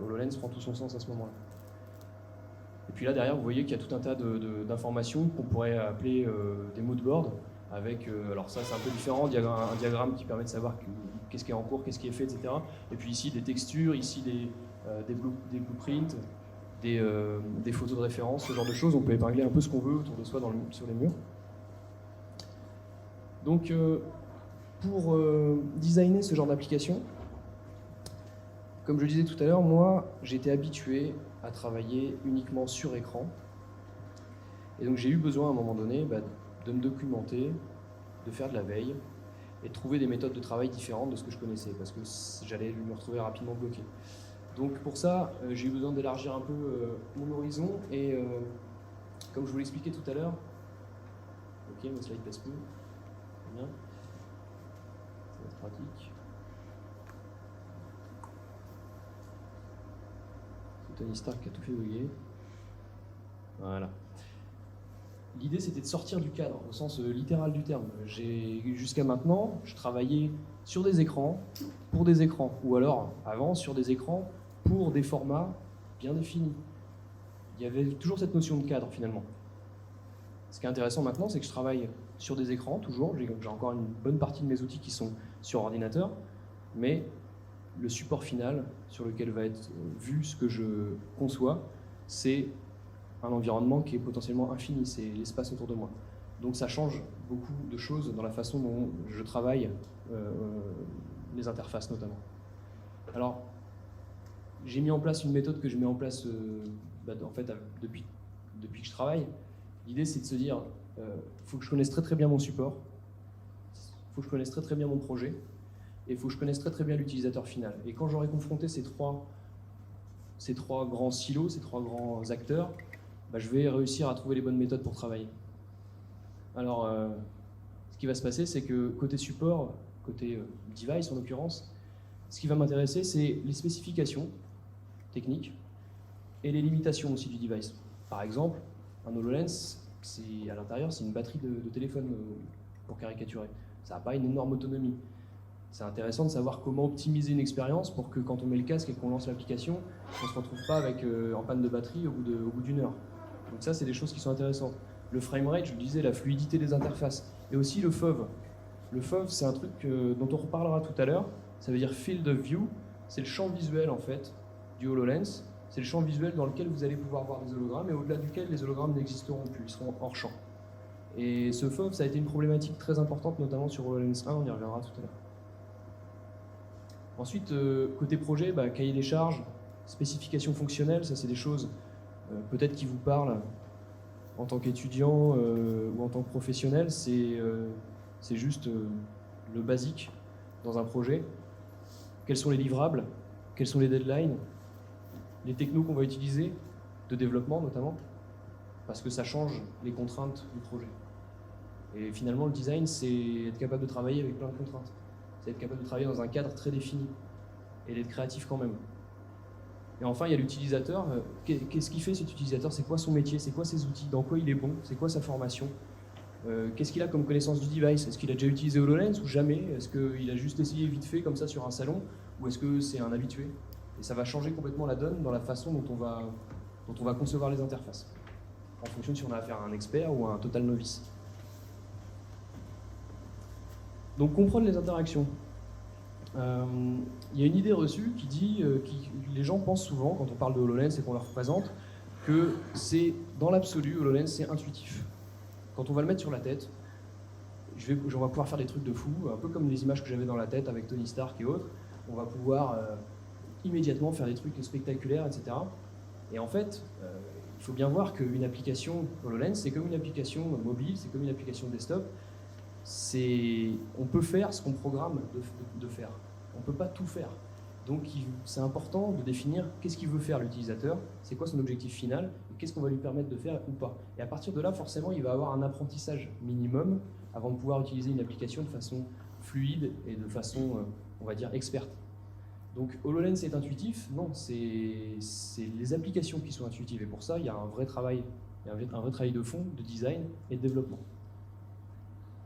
HoloLens prend tout son sens à ce moment-là. Et puis là, derrière, vous voyez qu'il y a tout un tas d'informations qu'on pourrait appeler des mood boards, avec, alors ça c'est un peu différent, un diagramme qui permet de savoir qu'est-ce qui est en cours, qu'est-ce qui est fait, etc. Et puis ici, des textures, ici des blueprints, des photos de référence, ce genre de choses. On peut épingler un peu ce qu'on veut autour de soi sur les murs. Donc, pour designer ce genre d'application, comme je le disais tout à l'heure, moi, j'étais habitué à travailler uniquement sur écran. Et donc, j'ai eu besoin, à un moment donné, de me documenter, de faire de la veille, et de trouver des méthodes de travail différentes de ce que je connaissais, parce que j'allais me retrouver rapidement bloqué. Donc, pour ça, j'ai eu besoin d'élargir un peu mon horizon, et comme je vous l'expliquais tout à l'heure, ok, mes slides passent plus. Bien. Ça va être pratique. C'est Tony Stark qui a tout fait bugger. Voilà. L'idée, c'était de sortir du cadre, au sens littéral du terme. Jusqu'à maintenant, je travaillais sur des écrans, pour des écrans, ou alors, avant, sur des écrans pour des formats bien définis. Il y avait toujours cette notion de cadre, finalement. Ce qui est intéressant maintenant, c'est que je travaille sur des écrans, toujours. J'ai encore une bonne partie de mes outils qui sont sur ordinateur, mais le support final sur lequel va être vu ce que je conçois, c'est un environnement qui est potentiellement infini, c'est l'espace autour de moi. Donc ça change beaucoup de choses dans la façon dont je travaille, les interfaces notamment. Alors, j'ai mis en place une méthode que je mets en place en fait, depuis que je travaille. L'idée, c'est de se dire, faut que je connaisse très très bien mon support, faut que je connaisse très très bien mon projet, et il faut que je connaisse très très bien l'utilisateur final. Et quand j'aurai confronté ces trois grands silos, ces trois grands acteurs, je vais réussir à trouver les bonnes méthodes pour travailler. Alors, ce qui va se passer, c'est que côté support, côté device en l'occurrence, ce qui va m'intéresser, c'est les spécifications techniques et les limitations aussi du device. Par exemple, un HoloLens, à l'intérieur, c'est une batterie de téléphone pour caricaturer. Ça n'a pas une énorme autonomie. C'est intéressant de savoir comment optimiser une expérience pour que quand on met le casque et qu'on lance l'application, on ne se retrouve pas en panne de batterie au bout d'une heure. Donc ça, c'est des choses qui sont intéressantes. Le framerate, je le disais, la fluidité des interfaces. Et aussi le FOV. Le FOV, c'est un truc dont on reparlera tout à l'heure. Ça veut dire Field of View. C'est le champ visuel, en fait, du HoloLens. C'est le champ visuel dans lequel vous allez pouvoir voir des hologrammes et au-delà duquel les hologrammes n'existeront plus. Ils seront hors champ. Et ce FOV, ça a été une problématique très importante, notamment sur HoloLens 1. On y reviendra tout à l'heure. Ensuite, côté projet, cahier des charges, spécifications fonctionnelles, ça c'est des choses peut-être qui vous parlent en tant qu'étudiant ou en tant que professionnel. C'est juste le basique dans un projet. Quels sont les livrables? Quels sont les deadlines? Les technos qu'on va utiliser, de développement notamment, parce que ça change les contraintes du projet. Et finalement, le design, c'est être capable de travailler avec plein de contraintes. C'est être capable de travailler dans un cadre très défini et d'être créatif quand même. Et enfin, il y a l'utilisateur. Qu'est-ce qu'il fait cet utilisateur? C'est quoi son métier? C'est quoi ses outils? Dans quoi il est bon? C'est quoi sa formation? Qu'est-ce qu'il a comme connaissance du device? Est-ce qu'il a déjà utilisé HoloLens ou jamais? Est-ce qu'il a juste essayé vite fait comme ça sur un salon? Ou est-ce que c'est un habitué? Et ça va changer complètement la donne dans la façon dont on va concevoir les interfaces, en fonction de si on a affaire à un expert ou à un total novice. Donc comprendre les interactions. Il y a une idée reçue qui dit, les gens pensent souvent, quand on parle de HoloLens et qu'on leur représente, que c'est, dans l'absolu, HoloLens, c'est intuitif. Quand on va le mettre sur la tête, on va pouvoir faire des trucs de fou, un peu comme les images que j'avais dans la tête avec Tony Stark et autres. On va pouvoir immédiatement faire des trucs spectaculaires, etc. Et en fait, il faut bien voir qu'une application HoloLens, c'est comme une application mobile, c'est comme une application desktop. On peut faire ce qu'on programme de faire. On ne peut pas tout faire. Donc c'est important de définir qu'est-ce qu'il veut faire l'utilisateur, c'est quoi son objectif final, et qu'est-ce qu'on va lui permettre de faire ou pas. Et à partir de là, forcément, il va avoir un apprentissage minimum avant de pouvoir utiliser une application de façon fluide et de façon, on va dire, experte. Donc HoloLens est intuitif? Non, c'est les applications qui sont intuitives. Et pour ça, il y a un vrai travail, de fond, de design et de développement.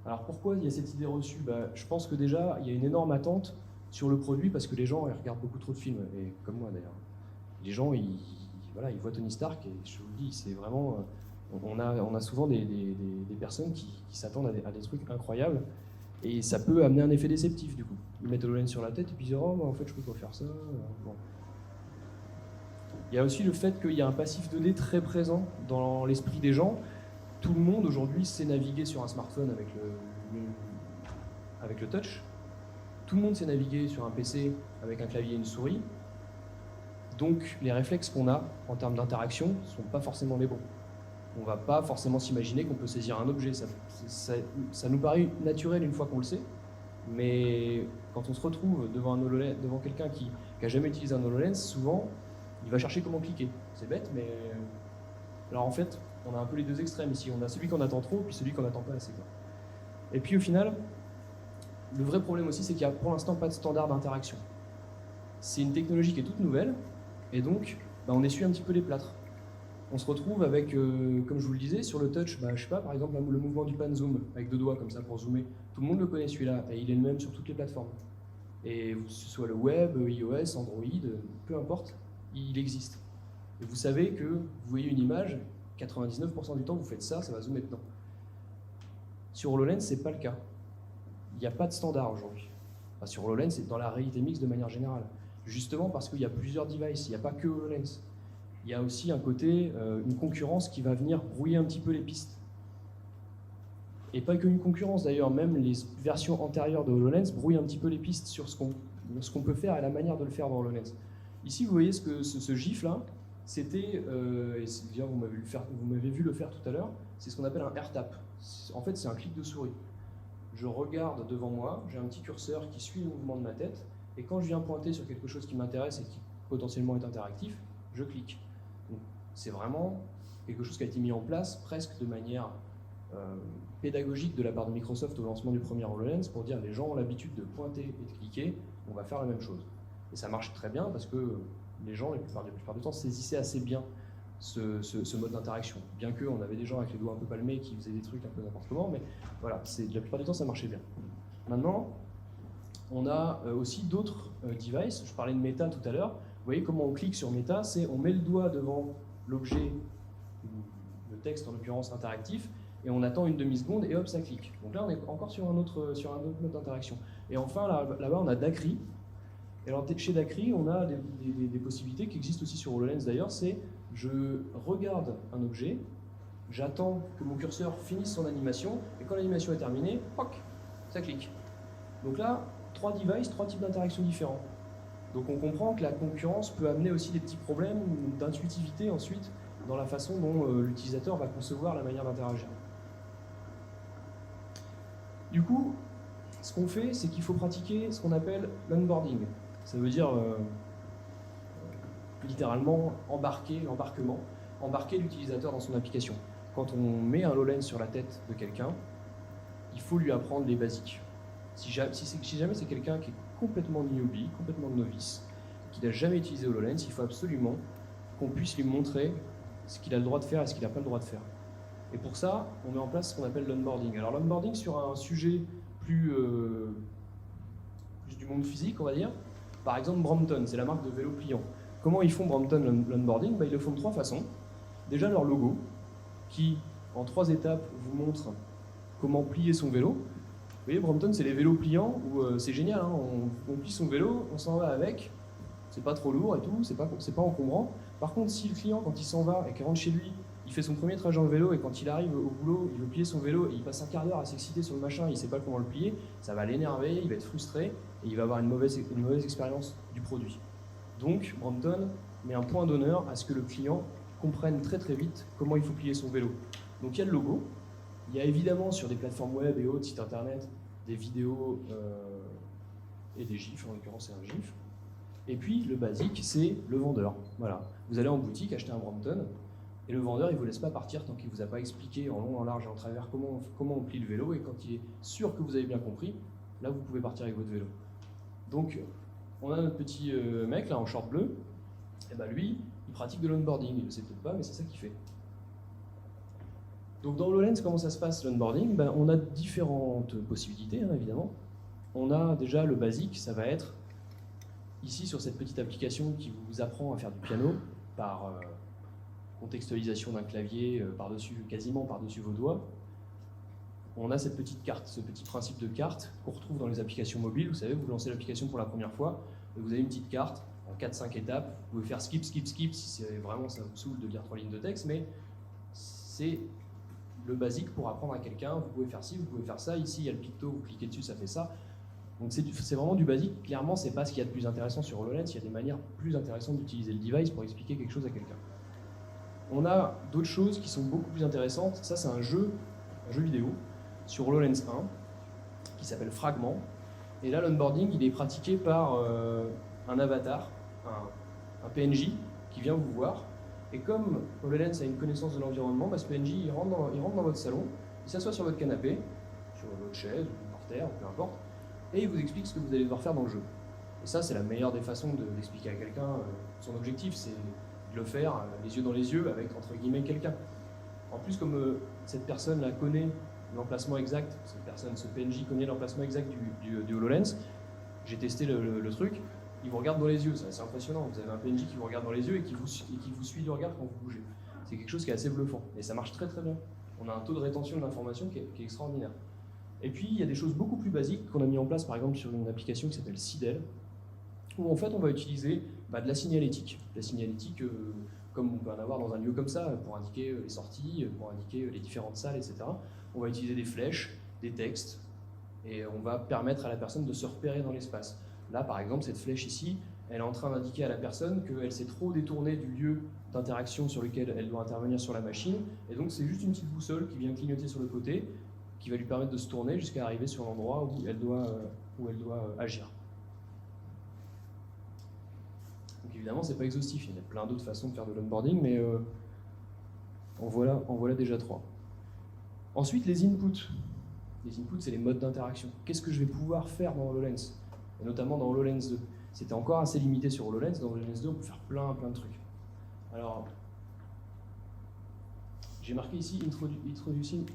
Alors pourquoi il y a cette idée reçue? Je pense que déjà, il y a une énorme attente sur le produit parce que les gens ils regardent beaucoup trop de films, et comme moi d'ailleurs. Les gens, ils voient Tony Stark, et je vous le dis, c'est vraiment... On a souvent des personnes qui s'attendent à des trucs incroyables, et ça peut amener un effet déceptif du coup. Ils mettent HoloLens sur la tête et puis ils disent « Oh, en fait, je peux pas faire ça. » Bon. Il y a aussi le fait qu'il y a un passif 2D très présent dans l'esprit des gens. Tout le monde aujourd'hui sait naviguer sur un smartphone avec le touch. Tout le monde sait naviguer sur un PC avec un clavier et une souris. Donc les réflexes qu'on a en termes d'interaction ne sont pas forcément les bons. On ne va pas forcément s'imaginer qu'on peut saisir un objet. Ça nous paraît naturel une fois qu'on le sait, mais quand on se retrouve devant quelqu'un qui n'a jamais utilisé un HoloLens, souvent il va chercher comment cliquer. C'est bête, mais... Alors en fait, on a un peu les deux extrêmes ici. On a celui qu'on attend trop, puis celui qu'on n'attend pas assez. Et puis au final, le vrai problème aussi, c'est qu'il n'y a pour l'instant pas de standard d'interaction. C'est une technologie qui est toute nouvelle, et donc on essuie un petit peu les plâtres. On se retrouve avec, comme je vous le disais, sur le touch, je sais pas, par exemple le mouvement du pan zoom, avec 2 doigts comme ça pour zoomer. Tout le monde le connaît celui-là, et il est le même sur toutes les plateformes. Et que ce soit le web, iOS, Android, peu importe, il existe. Et vous savez que vous voyez une image, 99% du temps vous faites ça, ça va zoomer dedans. Sur HoloLens, c'est pas le cas. Il n'y a pas de standard aujourd'hui. Enfin, sur HoloLens, c'est dans la réalité mixte de manière générale. Justement parce qu'il y a plusieurs devices, il n'y a pas que HoloLens. Il y a aussi un côté, une concurrence qui va venir brouiller un petit peu les pistes. Et pas qu'une concurrence d'ailleurs, même les versions antérieures de HoloLens brouillent un petit peu les pistes sur ce qu'on peut faire et la manière de le faire dans HoloLens. Ici, vous voyez ce gif là, c'était, vous m'avez vu le faire tout à l'heure, c'est ce qu'on appelle un AirTap. En fait, c'est un clic de souris. Je regarde devant moi, j'ai un petit curseur qui suit le mouvement de ma tête, et quand je viens pointer sur quelque chose qui m'intéresse et qui potentiellement est interactif, je clique. C'est vraiment quelque chose qui a été mis en place presque de manière pédagogique de la part de Microsoft au lancement du premier HoloLens pour dire les gens ont l'habitude de pointer et de cliquer, on va faire la même chose. Et ça marche très bien parce que les gens, la plupart du temps, saisissaient assez bien ce mode d'interaction. Bien qu'on avait des gens avec les doigts un peu palmés qui faisaient des trucs un peu n'importe comment, mais voilà, la plupart du temps ça marchait bien. Maintenant, on a aussi d'autres devices. Je parlais de Meta tout à l'heure. Vous voyez comment on clique sur Meta, c'est on met le doigt devant l'objet, le texte en l'occurrence interactif, et on attend une demi-seconde et hop, ça clique. Donc là, on est encore sur un autre mode d'interaction. Et enfin, là-bas, on a Dacry. Et alors, chez Dacry, on a des possibilités qui existent aussi sur HoloLens d'ailleurs, c'est je regarde un objet, j'attends que mon curseur finisse son animation, et quand l'animation est terminée, poc, ça clique. Donc là, 3 devices, 3 types d'interactions différents. Donc on comprend que la concurrence peut amener aussi des petits problèmes d'intuitivité ensuite dans la façon dont l'utilisateur va concevoir la manière d'interagir. Du coup, ce qu'on fait, c'est qu'il faut pratiquer ce qu'on appelle l'onboarding. Ça veut dire littéralement embarquer l'utilisateur dans son application. Quand on met un HoloLens sur la tête de quelqu'un, il faut lui apprendre les basiques. Si jamais c'est quelqu'un qui est complètement newbie, complètement novice, qui n'a jamais utilisé HoloLens, il faut absolument qu'on puisse lui montrer ce qu'il a le droit de faire et ce qu'il n'a pas le droit de faire. Et pour ça, on met en place ce qu'on appelle l'onboarding. Alors l'onboarding sur un sujet plus du monde physique, on va dire. Par exemple, Brompton, c'est la marque de vélo pliant. Comment ils font Brompton l'onboarding? Ils le font de 3 façons. Déjà leur logo, qui en 3 étapes vous montre comment plier son vélo. voyez, Brompton, c'est les vélos pliants où c'est génial, hein, on plie son vélo, on s'en va avec, c'est pas trop lourd et tout, c'est pas encombrant. Par contre, si le client, quand il s'en va et qu'il rentre chez lui, il fait son premier trajet en vélo et quand il arrive au boulot, il veut plier son vélo et il passe un quart d'heure à s'exciter sur le machin, il sait pas comment le plier, ça va l'énerver, il va être frustré et il va avoir une mauvaise expérience du produit. Donc, Brompton met un point d'honneur à ce que le client comprenne très très vite comment il faut plier son vélo. Donc il y a le logo, il y a évidemment sur des plateformes web et autres sites internet des vidéos et des gifs, en l'occurrence c'est un gif. Et puis le basique, c'est le vendeur. Voilà. Vous allez en boutique acheter un Brompton et le vendeur il ne vous laisse pas partir tant qu'il ne vous a pas expliqué en long, en large et en travers comment on plie le vélo, et quand il est sûr que vous avez bien compris, là vous pouvez partir avec votre vélo. Donc on a notre petit mec là en short bleu, et ben lui il pratique de l'onboarding, il ne le sait peut-être pas mais c'est ça qu'il fait. Donc dans HoloLens, comment ça se passe l'onboarding? On a différentes possibilités, hein, évidemment. On a déjà le basique, ça va être ici sur cette petite application qui vous apprend à faire du piano par contextualisation d'un clavier quasiment par-dessus vos doigts. On a cette petite carte, ce petit principe de carte qu'on retrouve dans les applications mobiles. Vous savez, vous lancez l'application pour la première fois, et vous avez une petite carte en 4-5 étapes. Vous pouvez faire skip, skip, skip si vraiment ça vous saoule de lire 3 lignes de texte, mais c'est le basique pour apprendre à quelqu'un. Vous pouvez faire ci, vous pouvez faire ça. Ici, il y a le picto, vous cliquez dessus, ça fait ça. Donc c'est vraiment du basique. Clairement, c'est pas ce qu'il y a de plus intéressant sur HoloLens. Il y a des manières plus intéressantes d'utiliser le device pour expliquer quelque chose à quelqu'un. On a d'autres choses qui sont beaucoup plus intéressantes. Ça, c'est un jeu vidéo sur HoloLens 1 qui s'appelle Fragment. Et là, l'onboarding, il est pratiqué par un avatar, un PNJ qui vient vous voir. Et comme HoloLens a une connaissance de l'environnement, ce PNJ il rentre dans votre salon, il s'assoit sur votre canapé, sur votre chaise ou par terre, peu importe, et il vous explique ce que vous allez devoir faire dans le jeu. Et ça, c'est la meilleure des façons d'expliquer à quelqu'un son objectif, c'est de le faire les yeux dans les yeux avec, entre guillemets, quelqu'un. En plus, comme cette personne-là connaît l'emplacement exact, ce PNJ connaît l'emplacement exact du HoloLens, j'ai testé le truc, il vous regarde dans les yeux, c'est assez impressionnant. Vous avez un PNJ qui vous regarde dans les yeux et qui vous suit du regard quand vous bougez. C'est quelque chose qui est assez bluffant, et ça marche très très bien. On a un taux de rétention de l'information qui est extraordinaire. Et puis, il y a des choses beaucoup plus basiques qu'on a mis en place, par exemple, sur une application qui s'appelle Sidel, où en fait, on va utiliser de la signalétique. La signalétique, comme on peut en avoir dans un lieu comme ça, pour indiquer les sorties, pour indiquer les différentes salles, etc. On va utiliser des flèches, des textes, et on va permettre à la personne de se repérer dans l'espace. Là, par exemple, cette flèche ici, elle est en train d'indiquer à la personne qu'elle s'est trop détournée du lieu d'interaction sur lequel elle doit intervenir sur la machine, et donc c'est juste une petite boussole qui vient clignoter sur le côté, qui va lui permettre de se tourner jusqu'à arriver sur l'endroit où elle doit agir. Donc évidemment, c'est pas exhaustif, il y a plein d'autres façons de faire de l'onboarding, mais en voilà déjà 3. Ensuite, les inputs. Les inputs, c'est les modes d'interaction. Qu'est-ce que je vais pouvoir faire dans HoloLens? Et notamment dans HoloLens 2. C'était encore assez limité sur HoloLens. Dans HoloLens 2, on peut faire plein de trucs. Alors, j'ai marqué ici Introducing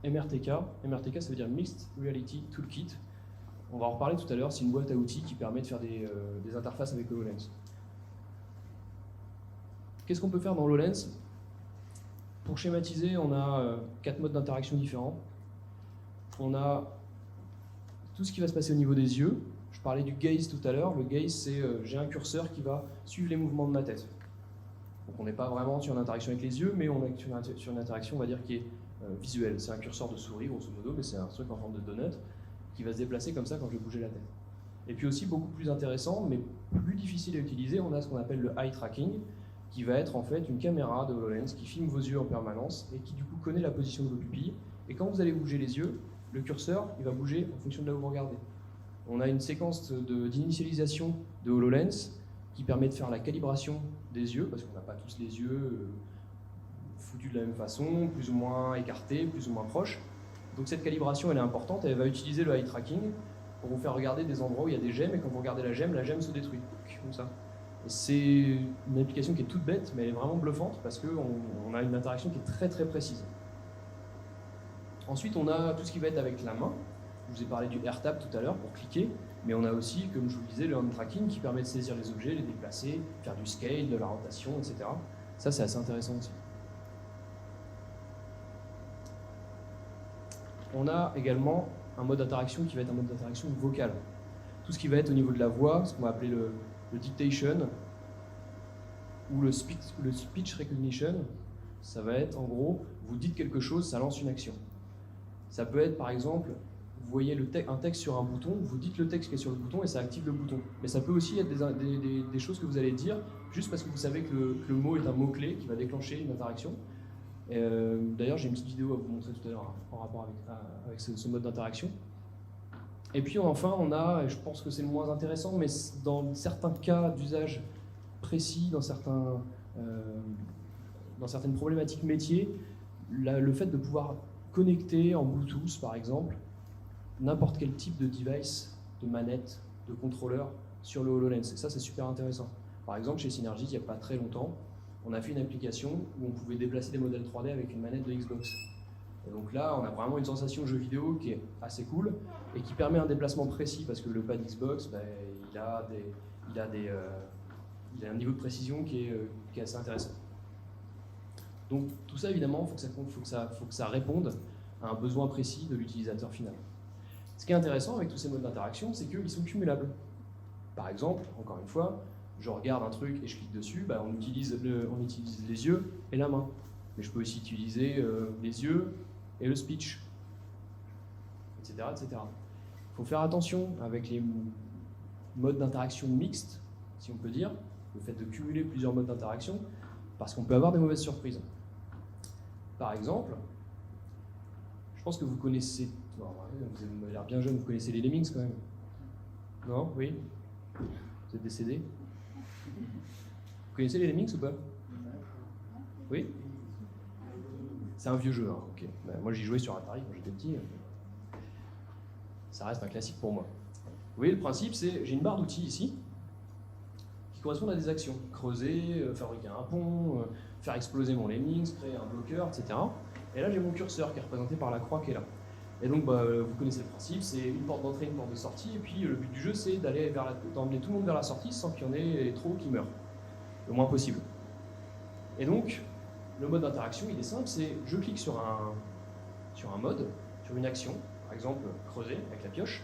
MRTK. MRTK, ça veut dire Mixed Reality Toolkit. On va en reparler tout à l'heure. C'est une boîte à outils qui permet de faire des interfaces avec HoloLens. Qu'est-ce qu'on peut faire dans HoloLens? Pour schématiser, on a 4 modes d'interaction différents. On a tout ce qui va se passer au niveau des yeux. Je parlais du gaze tout à l'heure. Le gaze, c'est j'ai un curseur qui va suivre les mouvements de ma tête. Donc on n'est pas vraiment sur une interaction avec les yeux, mais on est sur une interaction, on va dire, qui est visuelle. C'est un curseur de souris, grosso modo, mais c'est un truc en forme de donut qui va se déplacer comme ça quand je vais bouger la tête. Et puis aussi, beaucoup plus intéressant, mais plus difficile à utiliser, on a ce qu'on appelle le eye tracking, qui va être en fait une caméra de HoloLens qui filme vos yeux en permanence et qui du coup connaît la position de vos pupilles. Et quand vous allez bouger les yeux, le curseur il va bouger en fonction de là où vous regardez. On a une séquence d'initialisation de HoloLens qui permet de faire la calibration des yeux, parce qu'on n'a pas tous les yeux foutus de la même façon, plus ou moins écartés, plus ou moins proches. Donc cette calibration elle est importante, elle va utiliser le eye tracking pour vous faire regarder des endroits où il y a des gemmes, et quand vous regardez la gemme se détruit, comme ça. C'est une application qui est toute bête, mais elle est vraiment bluffante parce qu'on a une interaction qui est très très précise. Ensuite, on a tout ce qui va être avec la main. Je vous ai parlé du AirTap tout à l'heure pour cliquer, mais on a aussi, comme je vous le disais, le hand tracking qui permet de saisir les objets, les déplacer, faire du scale, de la rotation, etc. Ça, c'est assez intéressant aussi. On a également un mode d'interaction qui va être un mode d'interaction vocal. Tout ce qui va être au niveau de la voix, ce qu'on va appeler le dictation, ou le speech recognition, ça va être en gros, vous dites quelque chose, ça lance une action. Ça peut être par exemple, vous voyez un texte sur un bouton, vous dites le texte qui est sur le bouton et ça active le bouton. Mais ça peut aussi être des choses que vous allez dire juste parce que vous savez que le mot est un mot-clé qui va déclencher une interaction. D'ailleurs, j'ai une petite vidéo à vous montrer tout à l'heure en rapport avec ce mode d'interaction. Et puis enfin, on a, et je pense que c'est le moins intéressant, mais dans certains cas d'usage précis, dans certaines problématiques métiers, le fait de pouvoir connecter en Bluetooth, par exemple, n'importe quel type de device, de manette, de contrôleur sur le HoloLens. Et ça, c'est super intéressant. Par exemple, chez Synergis, il n'y a pas très longtemps, on a fait une application où on pouvait déplacer des modèles 3D avec une manette de Xbox. Et donc là, on a vraiment une sensation jeu vidéo qui est assez cool et qui permet un déplacement précis parce que le pad Xbox, il a un niveau de précision qui est assez intéressant. Donc tout ça, évidemment, faut que ça réponde à un besoin précis de l'utilisateur final. Ce qui est intéressant avec tous ces modes d'interaction, c'est qu'ils sont cumulables. Par exemple, encore une fois, je regarde un truc et je clique dessus, on utilise les yeux et la main. Mais je peux aussi utiliser les yeux et le speech, etc., etc. Il faut faire attention avec les modes d'interaction mixtes, si on peut dire, le fait de cumuler plusieurs modes d'interaction, parce qu'on peut avoir des mauvaises surprises. Par exemple, je pense que vous connaissez, vous avez l'air bien jeune, vous connaissez les Lemmings quand même. Non? Oui? Vous êtes décédé? Vous connaissez les Lemmings ou pas? Oui? C'est un vieux jeu, hein, ok. Moi j'y jouais sur Atari quand j'étais petit. Ça reste un classique pour moi. Vous voyez, le principe, c'est j'ai une barre d'outils ici qui correspondent à des actions. Creuser, fabriquer un pont, faire exploser mon Lemmings, créer un bloqueur, etc. Et là j'ai mon curseur qui est représenté par la croix qui est là. Et donc vous connaissez le principe, c'est une porte d'entrée, une porte de sortie, et puis le but du jeu c'est d'emmener tout le monde vers la sortie sans qu'il y en ait trop qui meurent. Le moins possible. Et donc, le mode d'interaction, il est simple, c'est je clique sur un mode, sur une action, par exemple creuser avec la pioche,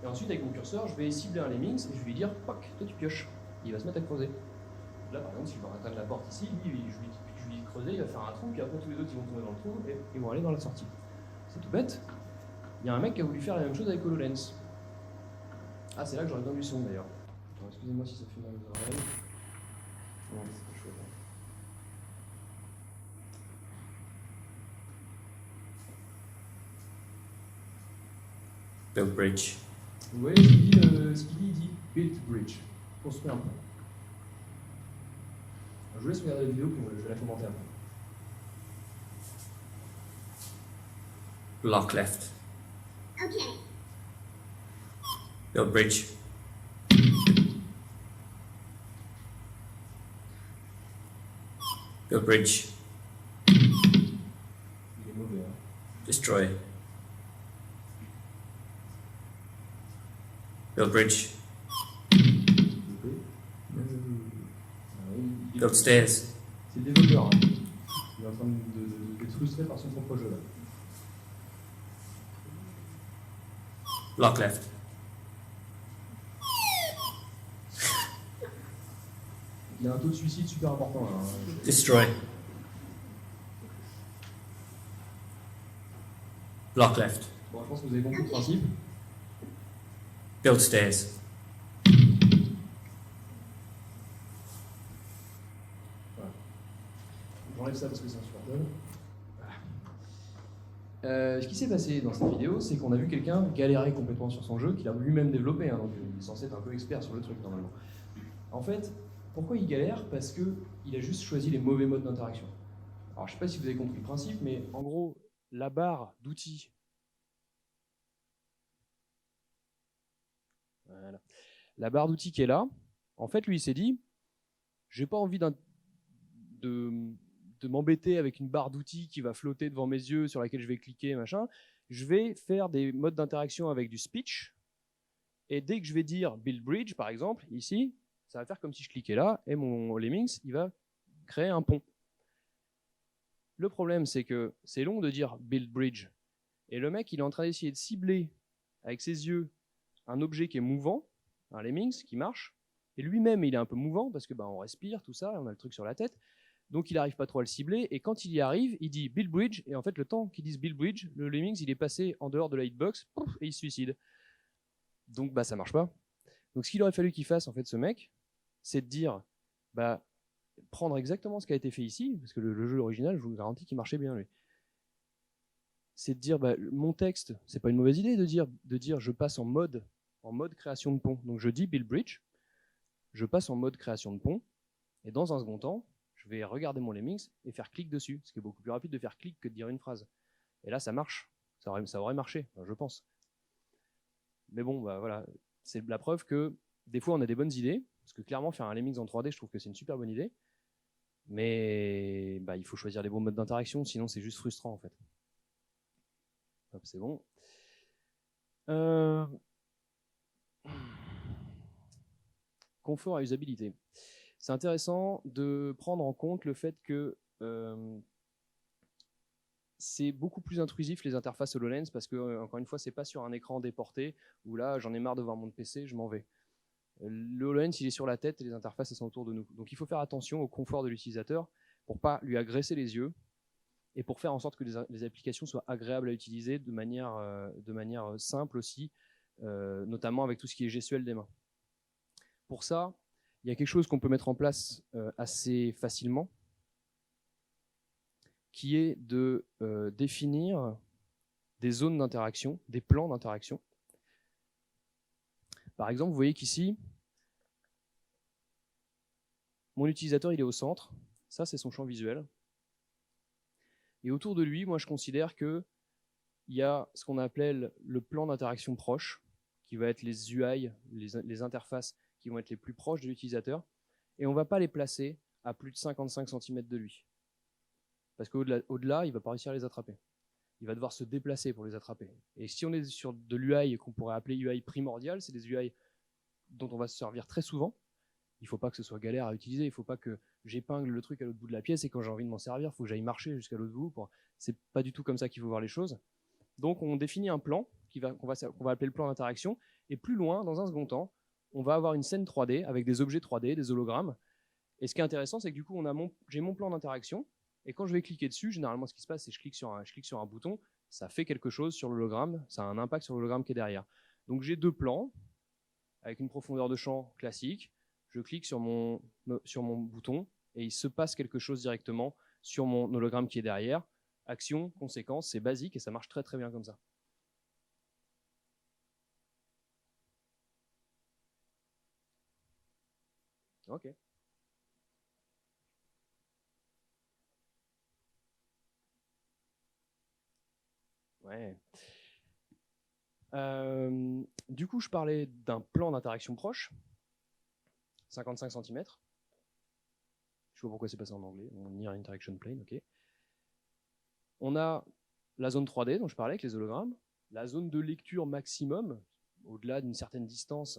et ensuite avec mon curseur, je vais cibler un Lemmings et je vais lui dire « Poc, toi tu pioches », il va se mettre à creuser. Là par exemple, si je vais atteindre la porte ici, lui, je lui dis creuser, il va faire un trou, puis après tous les autres ils vont tomber dans le trou et ils vont aller dans la sortie. C'est tout bête. Il y a un mec qui a voulu faire la même chose avec HoloLens. Ah, c'est là que j'aurais bien du son d'ailleurs. Excusez-moi si ça fait mal aux oreilles. Non, c'est pas chouette. Build bridge. Vous voyez ce qu'il dit, il dit build bridge, construire un pont. Je vous laisse regarder la vidéo, puis je vais la commenter après. Lock left. Okay. Build bridge. Build bridge. Il est mauvais, hein. Destroy. Build bridge. Build stairs. C'est le développeur, hein. Il est en train d'être frustré par son propre jeu là. Lock left. Il y a un taux de suicide super important là. Hein. Destroy. Lock left. Bon, je pense que vous avez compris le principe. Build stairs. Voilà. J'enlève ça parce que c'est insupportable. Voilà. Ce qui s'est passé dans cette vidéo, c'est qu'on a vu quelqu'un galérer complètement sur son jeu, qu'il a lui-même développé, hein, donc il est censé être un peu expert sur le truc normalement. En fait, pourquoi il galère? Parce qu'il a juste choisi les mauvais modes d'interaction. Alors je ne sais pas si vous avez compris le principe, mais en gros, la barre d'outils, voilà. La barre d'outils qui est là, en fait lui il s'est dit, j'ai pas envie de m'embêter avec une barre d'outils qui va flotter devant mes yeux, sur laquelle je vais cliquer, machin. Je vais faire des modes d'interaction avec du speech, et dès que je vais dire build bridge, par exemple, ici, ça va faire comme si je cliquais là, et mon Lemmings, il va créer un pont. Le problème, c'est que c'est long de dire build bridge, Et le mec, il est en train d'essayer de cibler avec ses yeux un objet qui est mouvant, un lemmings qui marche, et lui-même, il est un peu mouvant parce que on respire, tout ça, on a le truc sur la tête. Donc il n'arrive pas trop à le cibler, et quand il y arrive, il dit Bill Bridge, et en fait, le temps qu'il dise Bill Bridge, le lemmings, il est passé en dehors de la hitbox, pouf, et il se suicide. Donc ça marche pas. Donc ce qu'il aurait fallu qu'il fasse, en fait, ce mec, c'est de dire, prendre exactement ce qui a été fait ici, parce que le jeu original, je vous garantis qu'il marchait bien, lui. C'est de dire, mon texte, c'est pas une mauvaise idée de dire je passe en mode création de pont. Donc je dis Bill Bridge, je passe en mode création de pont, et dans un second temps, je vais regarder mon lemmings et faire clic dessus, ce qui est beaucoup plus rapide de faire clic que de dire une phrase. Et là, ça marche. Ça aurait marché, je pense. Mais bon, voilà, c'est la preuve que des fois, on a des bonnes idées, parce que clairement, faire un lemmings en 3D, je trouve que c'est une super bonne idée, mais il faut choisir les bons modes d'interaction, sinon c'est juste frustrant, en fait. Hop, c'est bon. Confort et usabilité. C'est intéressant de prendre en compte le fait que c'est beaucoup plus intrusif les interfaces HoloLens parce que, encore une fois, c'est pas sur un écran déporté où là, j'en ai marre de voir mon PC, je m'en vais. Le HoloLens, il est sur la tête et les interfaces, elles sont autour de nous. Donc il faut faire attention au confort de l'utilisateur pour pas lui agresser les yeux et pour faire en sorte que les applications soient agréables à utiliser de manière simple aussi, notamment avec tout ce qui est gestuel des mains. Pour ça, il y a quelque chose qu'on peut mettre en place assez facilement, qui est de définir des zones d'interaction, des plans d'interaction. Par exemple, vous voyez qu'ici, mon utilisateur, il est au centre. Ça, c'est son champ visuel. Et autour de lui, moi, je considère qu'il y a ce qu'on appelle le plan d'interaction proche, qui va être les UI, les interfaces qui vont être les plus proches de l'utilisateur. Et on ne va pas les placer à plus de 55 cm de lui. Parce qu'au-delà, il ne va pas réussir à les attraper. Il va devoir se déplacer pour les attraper. Et si on est sur de l'UI qu'on pourrait appeler UI primordial, c'est des UI dont on va se servir très souvent. Il ne faut pas que ce soit galère à utiliser, il ne faut pas que j'épingle le truc à l'autre bout de la pièce et quand j'ai envie de m'en servir, il faut que j'aille marcher jusqu'à l'autre bout. C'est pas du tout comme ça qu'il faut voir les choses. Donc on définit un plan qu'on va appeler le plan d'interaction, et plus loin, dans un second temps, on va avoir une scène 3D avec des objets 3D, des hologrammes. Et ce qui est intéressant, c'est que du coup, j'ai mon plan d'interaction, et quand je vais cliquer dessus, généralement ce qui se passe, c'est que je clique sur un bouton, ça fait quelque chose sur l'hologramme, ça a un impact sur l'hologramme qui est derrière. Donc j'ai deux plans, avec une profondeur de champ classique, je clique sur mon bouton, et il se passe quelque chose directement sur mon hologramme qui est derrière. Action, conséquence, c'est basique, et ça marche très très bien comme ça. Ok. Ouais. Du coup, je parlais d'un plan d'interaction proche, 55 cm. Je ne sais pas pourquoi c'est passé en anglais. Near Interaction Plane, ok. On a la zone 3D dont je parlais avec les hologrammes, la zone de lecture maximum, au-delà d'une certaine distance.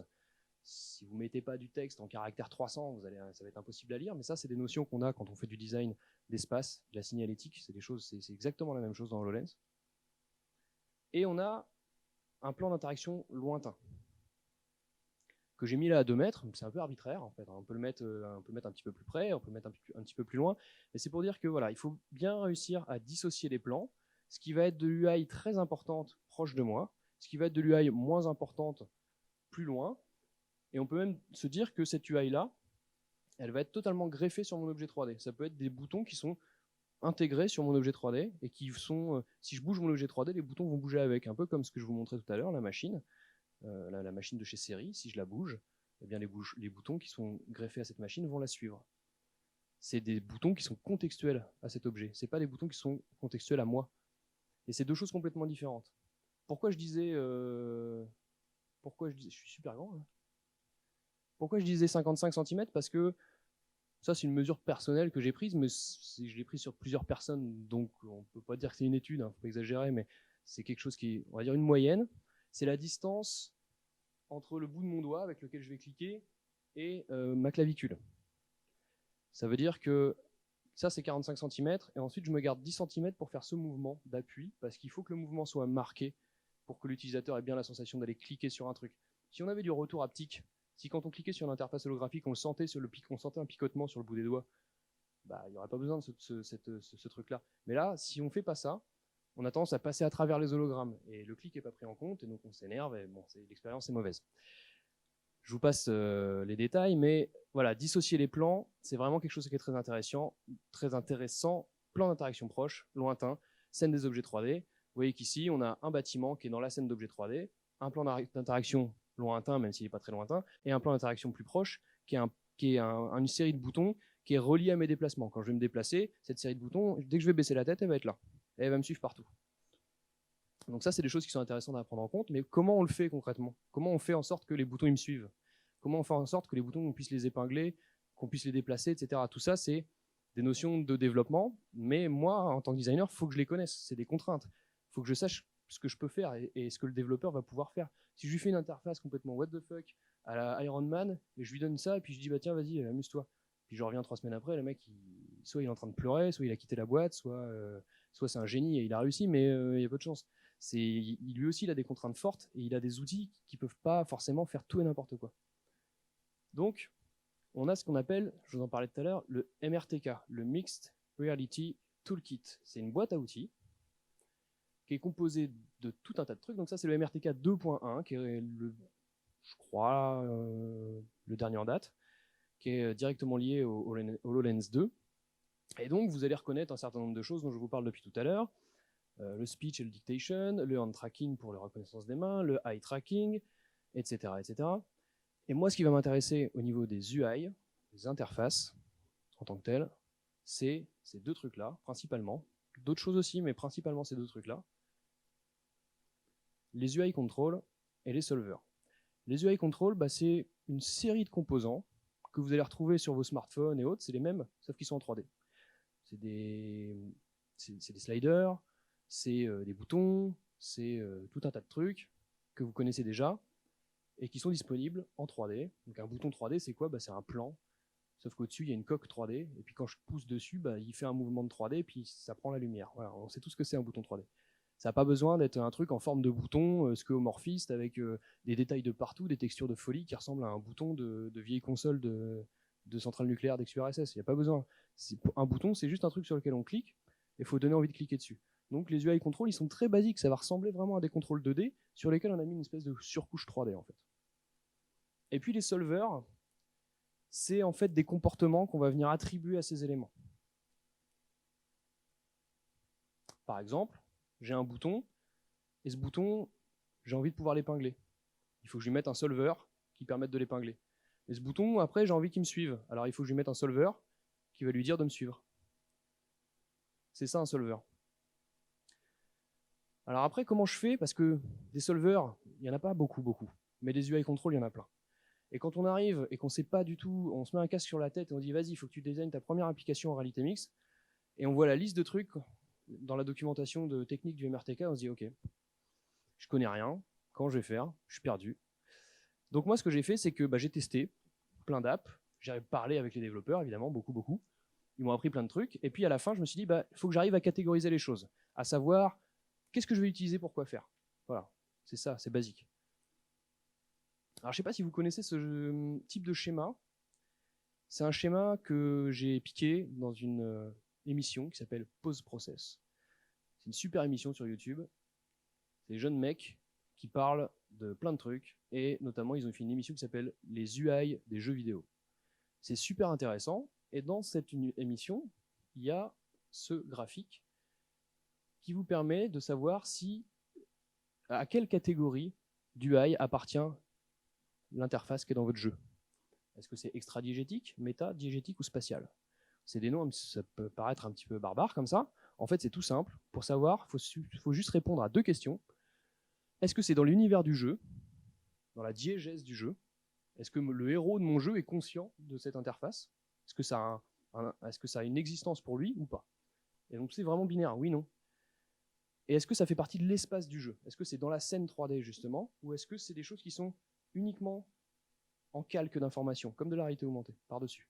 Si vous ne mettez pas du texte en caractère 300, ça va être impossible à lire, mais ça, c'est des notions qu'on a quand on fait du design d'espace, de la signalétique, c'est exactement la même chose dans HoloLens. Et on a un plan d'interaction lointain, que j'ai mis là à 2 mètres, c'est un peu arbitraire en fait, on peut le mettre un petit peu plus près, on peut le mettre un petit peu plus loin, mais c'est pour dire que voilà, il faut bien réussir à dissocier les plans, ce qui va être de l'UI très importante proche de moi, ce qui va être de l'UI moins importante plus loin, et on peut même se dire que cette UI là, elle va être totalement greffée sur mon objet 3D. Ça peut être des boutons qui sont intégrés sur mon objet 3D et qui sont, si je bouge mon objet 3D, les boutons vont bouger avec, un peu comme ce que je vous montrais tout à l'heure, la machine de chez Seri, si je la bouge, eh bien les boutons qui sont greffés à cette machine vont la suivre. C'est des boutons qui sont contextuels à cet objet, c'est pas des boutons qui sont contextuels à moi. Et c'est deux choses complètement différentes. Pourquoi je disais je suis super grand là. Pourquoi je disais 55 cm? Parce que ça, c'est une mesure personnelle que j'ai prise, mais je l'ai prise sur plusieurs personnes, donc on ne peut pas dire que c'est une étude, hein, faut pas exagérer, mais c'est quelque chose qui est, on va dire, une moyenne. C'est la distance entre le bout de mon doigt avec lequel je vais cliquer et ma clavicule. Ça veut dire que Ça, c'est 45 cm. Et ensuite, je me garde 10 cm pour faire ce mouvement d'appui, parce qu'il faut que le mouvement soit marqué pour que l'utilisateur ait bien la sensation d'aller cliquer sur un truc. Si on avait du retour haptique, si quand on cliquait sur l'interface holographique, on sentait un picotement sur le bout des doigts, bah, il n'y aurait pas besoin de ce truc-là. Mais là, si on fait pas ça, on a tendance à passer à travers les hologrammes. Et le clic n'est pas pris en compte, et donc on s'énerve, et bon, l'expérience est mauvaise. Je vous passe les détails, mais voilà, dissocier les plans, c'est vraiment quelque chose qui est très intéressant. Plan d'interaction proche, lointain, scène des objets 3D. Vous voyez qu'ici, on a un bâtiment qui est dans la scène d'objets 3D, un plan d'interaction lointain, même s'il n'est pas très lointain, et un plan d'interaction plus proche, qui est une série de boutons qui est reliée à mes déplacements. Quand je vais me déplacer, cette série de boutons, dès que je vais baisser la tête, elle va être là. Et elle va me suivre partout. Donc ça, c'est des choses qui sont intéressantes à prendre en compte, mais comment on le fait concrètement? Comment on fait en sorte que les boutons ils me suivent? Comment on fait en sorte que les boutons, on puisse les épingler, qu'on puisse les déplacer, etc. Tout ça, c'est des notions de développement, mais moi, en tant que designer, il faut que je les connaisse. C'est des contraintes. Il faut que je sache ce que je peux faire et ce que le développeur va pouvoir faire. Si je lui fais une interface complètement what the fuck à la Iron Man, et je lui donne ça, et puis je dis, bah tiens, vas-y, amuse-toi. Puis je reviens 3 semaines après, le mec, soit il est en train de pleurer, soit il a quitté la boîte, soit c'est un génie et il a réussi, mais il y a peu de chance. Lui aussi, il a des contraintes fortes et il a des outils qui ne peuvent pas forcément faire tout et n'importe quoi. Donc, on a ce qu'on appelle, je vous en parlais tout à l'heure, le MRTK, le Mixed Reality Toolkit. C'est une boîte à outils qui est composée de tout un tas de trucs. Donc ça, c'est le MRTK 2.1, qui est je crois, le dernier en date, qui est directement lié au HoloLens 2. Et donc, vous allez reconnaître un certain nombre de choses dont je vous parle depuis tout à l'heure. Le speech et le dictation, le hand tracking pour la reconnaissance des mains, le eye tracking, etc., etc. Et moi, ce qui va m'intéresser au niveau des UI, des interfaces, en tant que telles, c'est ces deux trucs-là, principalement. D'autres choses aussi, mais principalement ces deux trucs-là. Les UI control et les solvers. Les UI control, bah, c'est une série de composants que vous allez retrouver sur vos smartphones et autres. C'est les mêmes, sauf qu'ils sont en 3D. C'est des sliders, c'est des boutons, c'est tout un tas de trucs que vous connaissez déjà et qui sont disponibles en 3D. Donc un bouton 3D, c'est quoi? Bah, c'est un plan, sauf qu'au-dessus, il y a une coque 3D, et puis quand je pousse dessus, bah, il fait un mouvement de 3D, et puis ça prend la lumière. Voilà, on sait tout ce que c'est un bouton 3D. Ça n'a pas besoin d'être un truc en forme de bouton skeuomorphiste avec des détails de partout, des textures de folie qui ressemblent à un bouton de vieille console de centrale nucléaire d'ex-URSS. Il n'y a pas besoin. Un bouton, c'est juste un truc sur lequel on clique, et il faut donner envie de cliquer dessus. Donc les UI control, ils sont très basiques, ça va ressembler vraiment à des contrôles 2D sur lesquels on a mis une espèce de surcouche 3D en fait. Et puis les solvers, c'est en fait des comportements qu'on va venir attribuer à ces éléments. Par exemple, j'ai un bouton, et ce bouton, j'ai envie de pouvoir l'épingler. Il faut que je lui mette un solver qui permette de l'épingler. Et ce bouton, après, j'ai envie qu'il me suive. Alors il faut que je lui mette un solver qui va lui dire de me suivre. C'est ça un solver. Alors après, comment je fais? Parce que des solvers, il n'y en a pas beaucoup, mais des UI control, il y en a plein. Et quand on arrive et qu'on ne sait pas du tout, on se met un casque sur la tête et on dit vas-y, il faut que tu designes ta première application en réalité mixte, et on voit la liste de trucs dans la documentation de technique du MRTK, on se dit ok, je connais rien, comment je vais faire? Je suis perdu. Donc moi, ce que j'ai fait, c'est que j'ai testé plein d'apps, j'ai parlé avec les développeurs, évidemment, beaucoup. Ils m'ont appris plein de trucs, et puis à la fin, je me suis dit, il faut que j'arrive à catégoriser les choses, à savoir qu'est-ce que je vais utiliser pour quoi faire. Voilà, c'est ça, c'est basique. Alors je ne sais pas si vous connaissez ce type de schéma. C'est un schéma que j'ai piqué dans une émission qui s'appelle Pause Process. C'est une super émission sur YouTube. C'est des jeunes mecs qui parlent de plein de trucs, et notamment ils ont fait une émission qui s'appelle Les UI des jeux vidéo. C'est super intéressant, et dans cette émission, il y a ce graphique qui vous permet de savoir à quelle catégorie d'UI appartient l'interface qui est dans votre jeu. Est-ce que c'est extra-diégétique, méta-diégétique ou spatial? C'est des noms, ça peut paraître un petit peu barbare comme ça. En fait, c'est tout simple. Pour savoir, il faut juste répondre à deux questions. Est-ce que c'est dans l'univers du jeu, dans la diégèse du jeu? Est-ce que le héros de mon jeu est conscient de cette interface? Est-ce que ça a une existence pour lui ou pas? Et donc c'est vraiment binaire, oui, non. Et est-ce que ça fait partie de l'espace du jeu? Est-ce que c'est dans la scène 3D justement? Ou est-ce que c'est des choses qui sont uniquement en calque d'informations, comme de la réalité augmentée, par-dessus?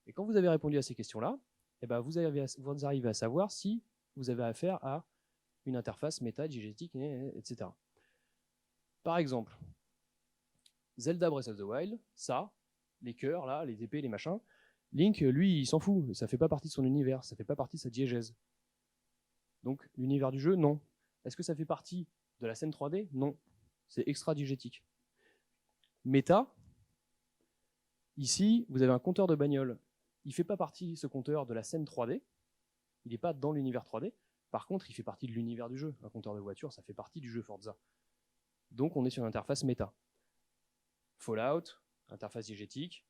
Et quand vous avez répondu à ces questions-là, et ben vous arrivez à savoir si vous avez affaire à une interface méta, diégétique, etc. Par exemple, Zelda Breath of the Wild, ça, les cœurs, là, les épées, les machins, Link, lui, il s'en fout, ça fait pas partie de son univers, ça fait pas partie de sa diégèse. Donc, l'univers du jeu, non. Est-ce que ça fait partie de la scène 3D? Non. C'est extra-diégétique. Méta, ici, vous avez un compteur de bagnole. Il fait pas partie, ce compteur, de la scène 3D. Il n'est pas dans l'univers 3D. Par contre, il fait partie de l'univers du jeu. Un compteur de voiture, ça fait partie du jeu Forza. Donc, on est sur une interface méta. Fallout, interface diégétique.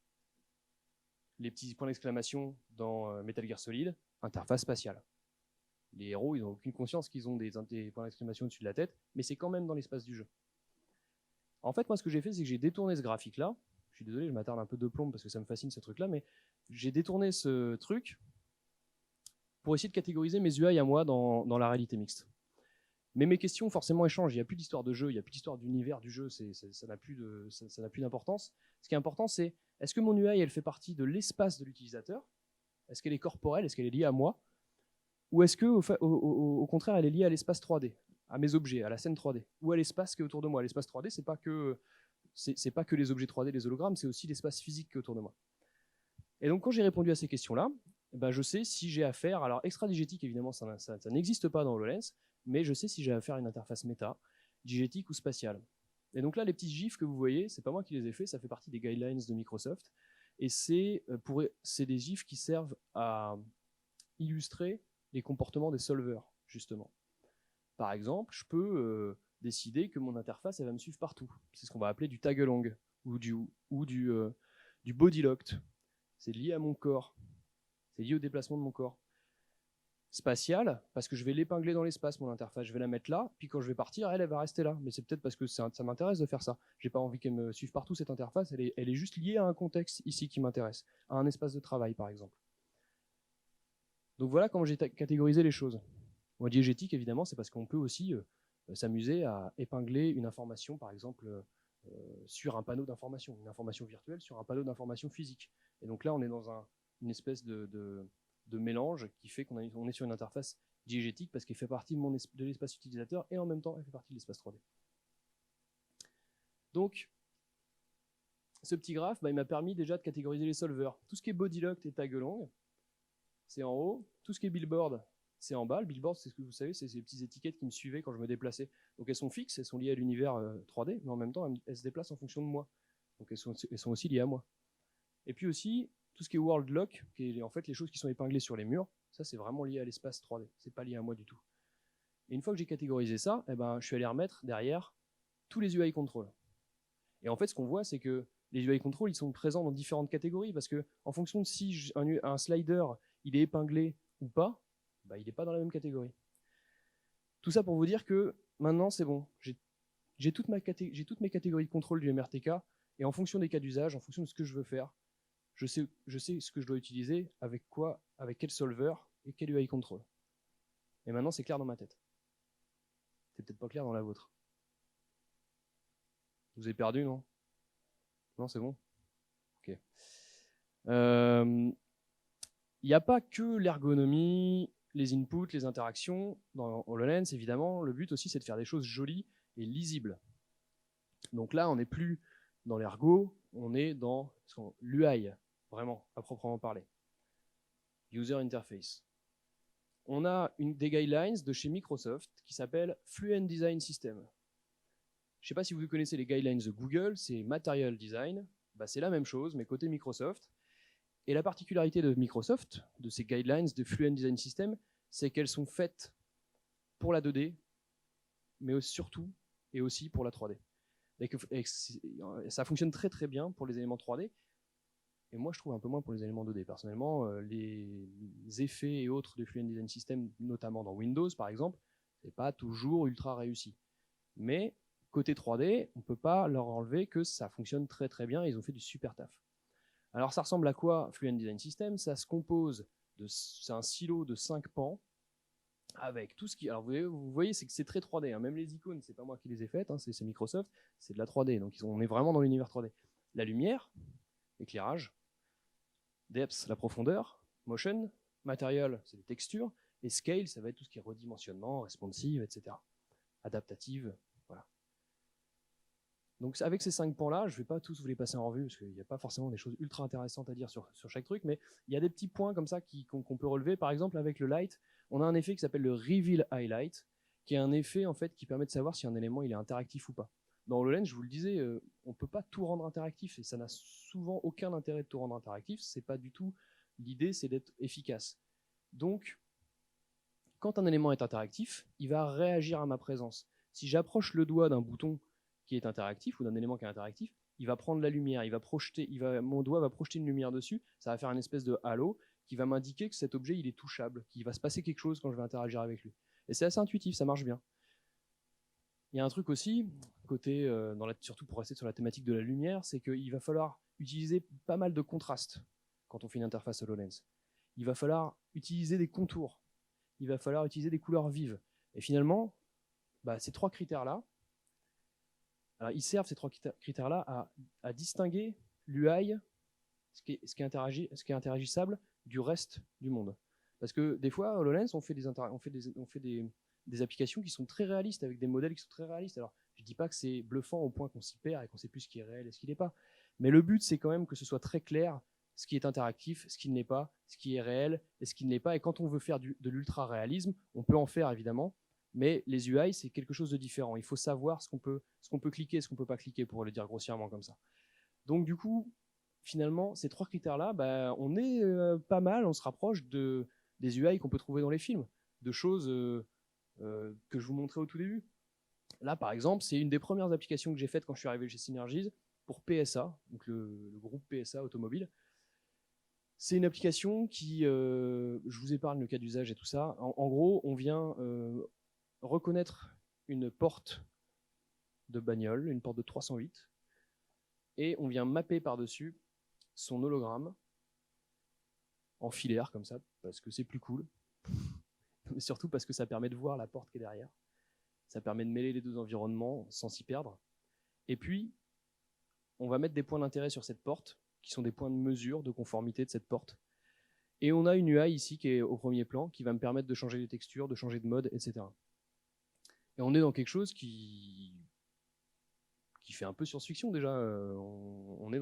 Les petits points d'exclamation dans Metal Gear Solid, interface spatiale. Les héros, ils n'ont aucune conscience qu'ils ont des points d'exclamation au-dessus de la tête, mais c'est quand même dans l'espace du jeu. En fait, moi, ce que j'ai fait, c'est que j'ai détourné ce graphique-là. Je suis désolé, je m'attarde un peu de plomb parce que ça me fascine ce truc-là, mais j'ai détourné ce truc pour essayer de catégoriser mes UI à moi dans la réalité mixte. Mais mes questions, forcément, elles changent. Il n'y a plus d'histoire de jeu, il n'y a plus d'histoire d'univers du jeu, ça n'a plus d'importance. Ce qui est important, c'est est-ce que mon UI, elle fait partie de l'espace de l'utilisateur? Est-ce qu'elle est corporelle? Est-ce qu'elle est liée à moi? Ou est-ce que, au contraire, elle est liée à l'espace 3D, à mes objets, à la scène 3D, ou à l'espace qui est autour de moi? L'espace 3D, c'est pas que les objets 3D, les hologrammes, c'est aussi l'espace physique qui est autour de moi. Et donc, quand j'ai répondu à ces questions-là, ben, je sais si j'ai affaire, alors extra-diégétique, évidemment, ça n'existe pas dans HoloLens, mais je sais si j'ai affaire à une interface méta, diégétique ou spatiale. Et donc là, les petits gifs que vous voyez, c'est pas moi qui les ai faits, ça fait partie des guidelines de Microsoft, et c'est des gifs qui servent à illustrer les comportements des solvers, justement. Par exemple, je peux décider que mon interface, elle va me suivre partout. C'est ce qu'on va appeler du tag-along, ou du body locked. C'est lié à mon corps. C'est lié au déplacement de mon corps. Spatial, parce que je vais l'épingler dans l'espace, mon interface. Je vais la mettre là, puis quand je vais partir, elle va rester là. Mais c'est peut-être parce que ça m'intéresse de faire ça. J'ai pas envie qu'elle me suive partout, cette interface. Elle est juste liée à un contexte ici qui m'intéresse, à un espace de travail, par exemple. Donc voilà comment j'ai catégorisé les choses. En diégétique, évidemment, c'est parce qu'on peut aussi s'amuser à épingler une information, par exemple, sur un panneau d'information, une information virtuelle sur un panneau d'information physique. Et donc là, on est dans une espèce de mélange qui fait qu'on est sur une interface diégétique parce qu'elle fait partie de l'espace utilisateur et en même temps, elle fait partie de l'espace 3D. Donc, ce petit graphe, il m'a permis déjà de catégoriser les solvers. Tout ce qui est bodylocked et tag-along, c'est en haut. Tout ce qui est billboard, c'est en bas. Le billboard, c'est ce que vous savez, c'est ces petites étiquettes qui me suivaient quand je me déplaçais. Donc elles sont fixes, elles sont liées à l'univers 3D, mais en même temps, elles se déplacent en fonction de moi. Donc elles sont aussi liées à moi. Et puis aussi, tout ce qui est world lock, qui est en fait les choses qui sont épinglées sur les murs, ça c'est vraiment lié à l'espace 3D. C'est pas lié à moi du tout. Et une fois que j'ai catégorisé ça, je suis allé remettre derrière tous les UI control. Et en fait, ce qu'on voit, c'est que les UI control, ils sont présents dans différentes catégories parce que en fonction de si un slider il est épinglé ou pas, il n'est pas dans la même catégorie. Tout ça pour vous dire que maintenant c'est bon, j'ai toutes mes catégories de contrôle du MRTK et en fonction des cas d'usage, en fonction de ce que je veux faire, je sais ce que je dois utiliser, avec quoi, avec quel solver et quel UI control. Et maintenant c'est clair dans ma tête. C'est peut-être pas clair dans la vôtre. Vous avez perdu, non? Non, c'est bon? Ok. Il n'y a pas que l'ergonomie, les inputs, les interactions. Dans HoloLens, évidemment, le but aussi, c'est de faire des choses jolies et lisibles. Donc là, on n'est plus dans l'ergo, on est dans l'UI, vraiment, à proprement parler. User Interface. On a des guidelines de chez Microsoft qui s'appellent Fluent Design System. Je ne sais pas si vous connaissez les guidelines de Google, c'est Material Design. C'est la même chose, mais côté Microsoft. Et la particularité de Microsoft, de ces guidelines de Fluent Design System, c'est qu'elles sont faites pour la 2D, mais surtout et aussi pour la 3D. Et ça fonctionne très très bien pour les éléments 3D, et moi je trouve un peu moins pour les éléments 2D. Personnellement, les effets et autres de Fluent Design System, notamment dans Windows par exemple, c'est pas toujours ultra réussi. Mais côté 3D, on ne peut pas leur enlever que ça fonctionne très très bien, et ils ont fait du super taf. Alors ça ressemble à quoi Fluent Design System? Ça se compose c'est un silo de 5 pans avec tout ce qui. Alors vous voyez, c'est que c'est très 3D. Hein. Même les icônes, c'est pas moi qui les ai faites, hein, c'est Microsoft, c'est de la 3D. Donc on est vraiment dans l'univers 3D. La lumière, l'éclairage, depth, la profondeur, motion, Material, c'est les textures, et scale, ça va être tout ce qui est redimensionnement, responsive, etc. Adaptative, voilà. Donc avec ces 5 points-là, je ne vais pas tous vous les passer en revue, parce qu'il n'y a pas forcément des choses ultra intéressantes à dire sur chaque truc, mais il y a des petits points comme ça qu'on peut relever. Par exemple, avec le light, on a un effet qui s'appelle le Reveal Highlight, qui est un effet en fait qui permet de savoir si un élément il est interactif ou pas. Dans HoloLens, je vous le disais, on ne peut pas tout rendre interactif, et ça n'a souvent aucun intérêt de tout rendre interactif. C'est pas du tout l'idée, c'est d'être efficace. Donc, quand un élément est interactif, il va réagir à ma présence. Si j'approche le doigt d'un bouton qui est interactif ou d'un élément qui est interactif, il va prendre la lumière, mon doigt va projeter une lumière dessus, ça va faire une espèce de halo qui va m'indiquer que cet objet il est touchable, qu'il va se passer quelque chose quand je vais interagir avec lui. Et c'est assez intuitif, ça marche bien. Il y a un truc aussi, côté, surtout pour rester sur la thématique de la lumière, c'est qu'il va falloir utiliser pas mal de contraste quand on fait une interface HoloLens. Il va falloir utiliser des contours, il va falloir utiliser des couleurs vives. Et finalement, ces 3 critères-là, alors, ils servent ces 3 critères-là à distinguer l'UI, ce qui est interagissable, du reste du monde. Parce que des fois, à HoloLens, on fait des applications qui sont très réalistes, avec des modèles qui sont très réalistes. Alors, je ne dis pas que c'est bluffant au point qu'on s'y perd et qu'on ne sait plus ce qui est réel et ce qui n'est pas. Mais le but, c'est quand même que ce soit très clair ce qui est interactif, ce qui ne l'est pas, ce qui est réel et ce qui ne l'est pas. Et quand on veut faire de l'ultra-réalisme, on peut en faire évidemment, mais les UI, c'est quelque chose de différent. Il faut savoir ce qu'on peut cliquer et ce qu'on ne peut pas cliquer, pour le dire grossièrement comme ça. Donc du coup, finalement, ces 3 critères-là, on est pas mal, on se rapproche des UI qu'on peut trouver dans les films, de choses que je vous montrais au tout début. Là, par exemple, c'est une des premières applications que j'ai faites quand je suis arrivé chez Synergies pour PSA, donc le groupe PSA automobile. C'est une application qui, je vous épargne le cas d'usage et tout ça. En gros, on vient reconnaître une porte de bagnole, une porte de 308, et on vient mapper par-dessus son hologramme en filaire comme ça, parce que c'est plus cool, mais surtout parce que ça permet de voir la porte qui est derrière. Ça permet de mêler les deux environnements sans s'y perdre. Et puis, on va mettre des points d'intérêt sur cette porte, qui sont des points de mesure, de conformité de cette porte. Et on a une UI ici qui est au premier plan, qui va me permettre de changer les textures, de changer de mode, etc. Et on est dans quelque chose qui fait un peu science-fiction déjà. On est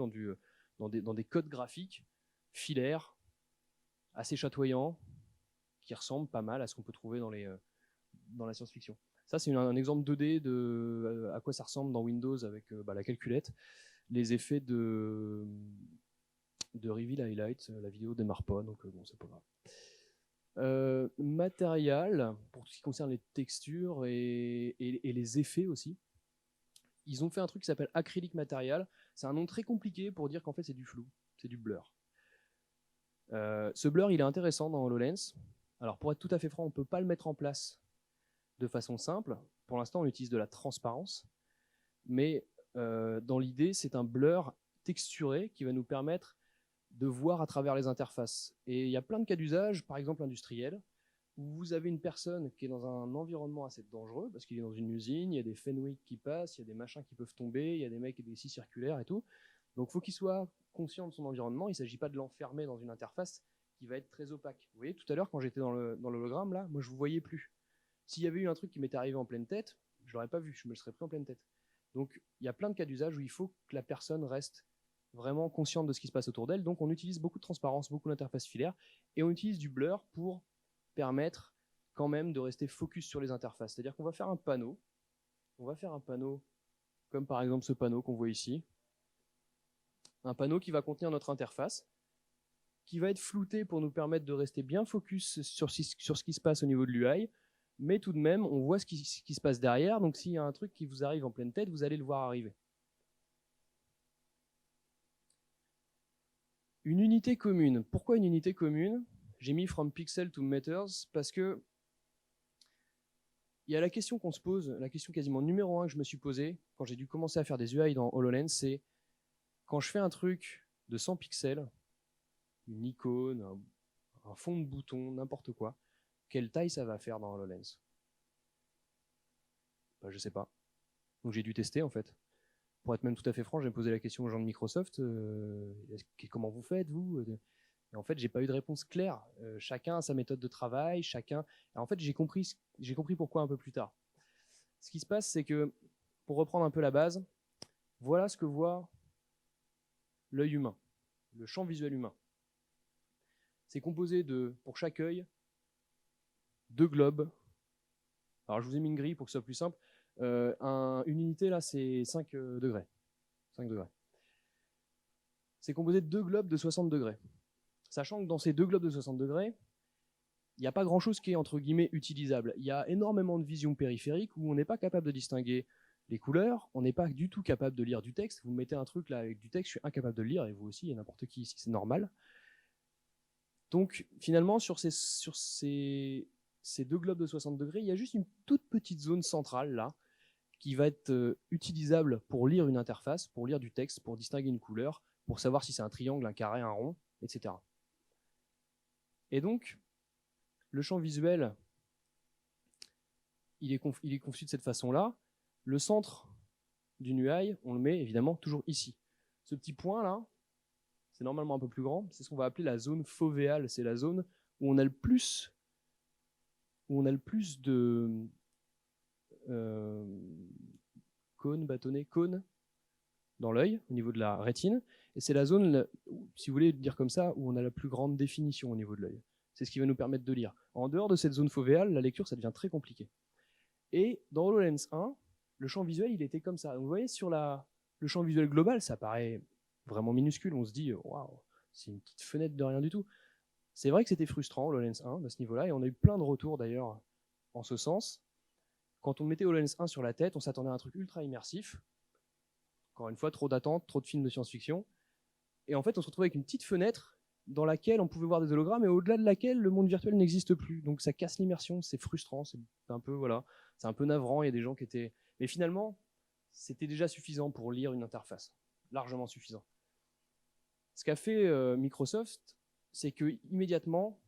dans des codes graphiques filaires, assez chatoyants, qui ressemblent pas mal à ce qu'on peut trouver dans la science-fiction. Ça, c'est un exemple 2D de à quoi ça ressemble dans Windows avec la calculette. Les effets de Reveal Highlight, la vidéo démarre pas, donc bon, c'est pas grave. Matériel, pour tout ce qui concerne les textures et les effets aussi, ils ont fait un truc qui s'appelle Acrylic Material. C'est un nom très compliqué pour dire qu'en fait c'est du flou, c'est du blur. Ce blur, il est intéressant dans HoloLens. Alors pour être tout à fait franc, on ne peut pas le mettre en place de façon simple. Pour l'instant, on utilise de la transparence. Mais dans l'idée, c'est un blur texturé qui va nous permettre de voir à travers les interfaces. Et il y a plein de cas d'usage, par exemple industriel, où vous avez une personne qui est dans un environnement assez dangereux, parce qu'il est dans une usine, il y a des Fenwick qui passent, il y a des machins qui peuvent tomber, il y a des mecs avec des scies circulaires et tout. Donc il faut qu'il soit conscient de son environnement, il ne s'agit pas de l'enfermer dans une interface qui va être très opaque. Vous voyez, tout à l'heure, quand j'étais dans l'hologramme, là, moi je ne vous voyais plus. S'il y avait eu un truc qui m'était arrivé en pleine tête, je ne l'aurais pas vu, je me le serais pris en pleine tête. Donc il y a plein de cas d'usage où il faut que la personne reste vraiment consciente de ce qui se passe autour d'elle. Donc on utilise beaucoup de transparence, beaucoup d'interfaces filaires, et on utilise du blur pour permettre quand même de rester focus sur les interfaces. C'est-à-dire qu'on va faire un panneau, comme par exemple ce panneau qu'on voit ici, un panneau qui va contenir notre interface, qui va être flouté pour nous permettre de rester bien focus sur ce qui se passe au niveau de l'UI, mais tout de même, on voit ce qui se passe derrière, donc s'il y a un truc qui vous arrive en pleine tête, vous allez le voir arriver. Une unité commune. Pourquoi une unité commune? J'ai mis from pixel to meters parce que il y a la question qu'on se pose, la question quasiment numéro 1 que je me suis posée quand j'ai dû commencer à faire des UI dans HoloLens, c'est quand je fais un truc de 100 pixels, une icône, un fond de bouton, n'importe quoi, quelle taille ça va faire dans HoloLens? Je sais pas. Donc j'ai dû tester en fait. Pour être même tout à fait franc, j'ai posé la question aux gens de Microsoft, comment vous faites vous? Et en fait, j'ai pas eu de réponse claire. Chacun a sa méthode de travail, chacun. Et en fait, j'ai compris pourquoi un peu plus tard. Ce qui se passe, c'est que, pour reprendre un peu la base, voilà ce que voit l'œil humain, le champ visuel humain. C'est composé de, pour chaque œil, 2 globes. Alors, je vous ai mis une grille pour que ce soit plus simple. Une unité, là, c'est 5 degrés. 5 degrés. C'est composé de 2 globes de 60 degrés. Sachant que dans ces 2 globes de 60 degrés, il n'y a pas grand-chose qui est, entre guillemets, utilisable. Il y a énormément de vision périphérique où on n'est pas capable de distinguer les couleurs, on n'est pas du tout capable de lire du texte. Vous mettez un truc là avec du texte, je suis incapable de le lire, et vous aussi, et n'importe qui ici, c'est normal. Donc, finalement, sur ces 2 globes de 60 degrés, il y a juste une toute petite zone centrale, là, qui va être utilisable pour lire une interface, pour lire du texte, pour distinguer une couleur, pour savoir si c'est un triangle, un carré, un rond, etc. Et donc, le champ visuel, il est conçu de cette façon-là. Le centre d'une UI, on le met évidemment toujours ici. Ce petit point-là, c'est normalement un peu plus grand, c'est ce qu'on va appeler la zone fovéale. C'est la zone où on a le plus, de cônes, bâtonnets, cônes dans l'œil, au niveau de la rétine. Et c'est la zone, si vous voulez dire comme ça, où on a la plus grande définition au niveau de l'œil. C'est ce qui va nous permettre de lire. En dehors de cette zone fovéale, la lecture, ça devient très compliqué. Et dans HoloLens 1, le champ visuel, il était comme ça. Donc, vous voyez, sur le champ visuel global, ça paraît vraiment minuscule. On se dit, waouh, c'est une petite fenêtre de rien du tout. C'est vrai que c'était frustrant, HoloLens 1, à ce niveau-là, et on a eu plein de retours d'ailleurs en ce sens. Quand on mettait HoloLens 1 sur la tête, on s'attendait à un truc ultra immersif. Encore une fois, trop d'attentes, trop de films de science-fiction. Et en fait, on se retrouvait avec une petite fenêtre dans laquelle on pouvait voir des hologrammes, et au-delà de laquelle le monde virtuel n'existe plus. Donc ça casse l'immersion, c'est frustrant, c'est un peu, voilà, c'est un peu navrant. Il y a des gens qui étaient... Mais finalement, c'était déjà suffisant pour lire une interface. Largement suffisant. Ce qu'a fait Microsoft, c'est que immédiatement,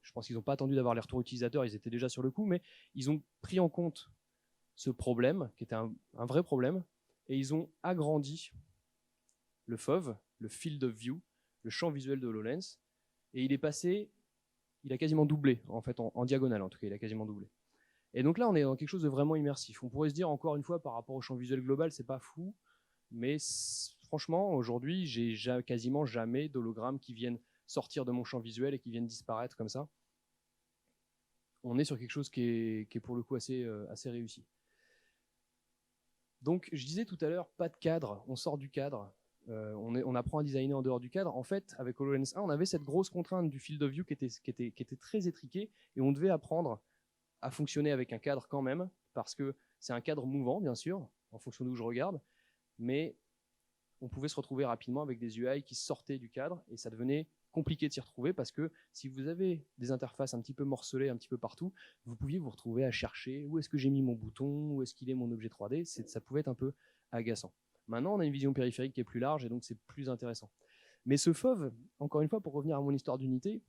je pense qu'ils n'ont pas attendu d'avoir les retours utilisateurs, ils étaient déjà sur le coup, mais ils ont pris en compte ce problème, qui était un vrai problème, et ils ont agrandi le FOV, le Field of View, le champ visuel de HoloLens, et il a quasiment doublé, en fait, en diagonale en tout cas, il a quasiment doublé. Et donc là, on est dans quelque chose de vraiment immersif. On pourrait se dire, encore une fois, par rapport au champ visuel global, c'est pas fou, mais franchement, aujourd'hui, j'ai quasiment jamais d'hologrammes qui viennent sortir de mon champ visuel et qui viennent disparaître comme ça. On est sur quelque chose qui est pour le coup assez réussi. Donc, je disais tout à l'heure, pas de cadre, on sort du cadre. On apprend à designer en dehors du cadre. En fait, avec HoloLens 1, on avait cette grosse contrainte du field of view qui était très étriqué, et on devait apprendre à fonctionner avec un cadre quand même, parce que c'est un cadre mouvant, bien sûr, en fonction d'où je regarde, mais on pouvait se retrouver rapidement avec des UI qui sortaient du cadre, et ça devenait compliqué de s'y retrouver, parce que si vous avez des interfaces un petit peu morcelées un petit peu partout, vous pouviez vous retrouver à chercher où est-ce que j'ai mis mon bouton, où est-ce qu'il est mon objet 3D, ça pouvait être un peu agaçant. Maintenant, on a une vision périphérique qui est plus large, et donc c'est plus intéressant. Mais ce FOV, encore une fois, pour revenir à mon histoire d'unité,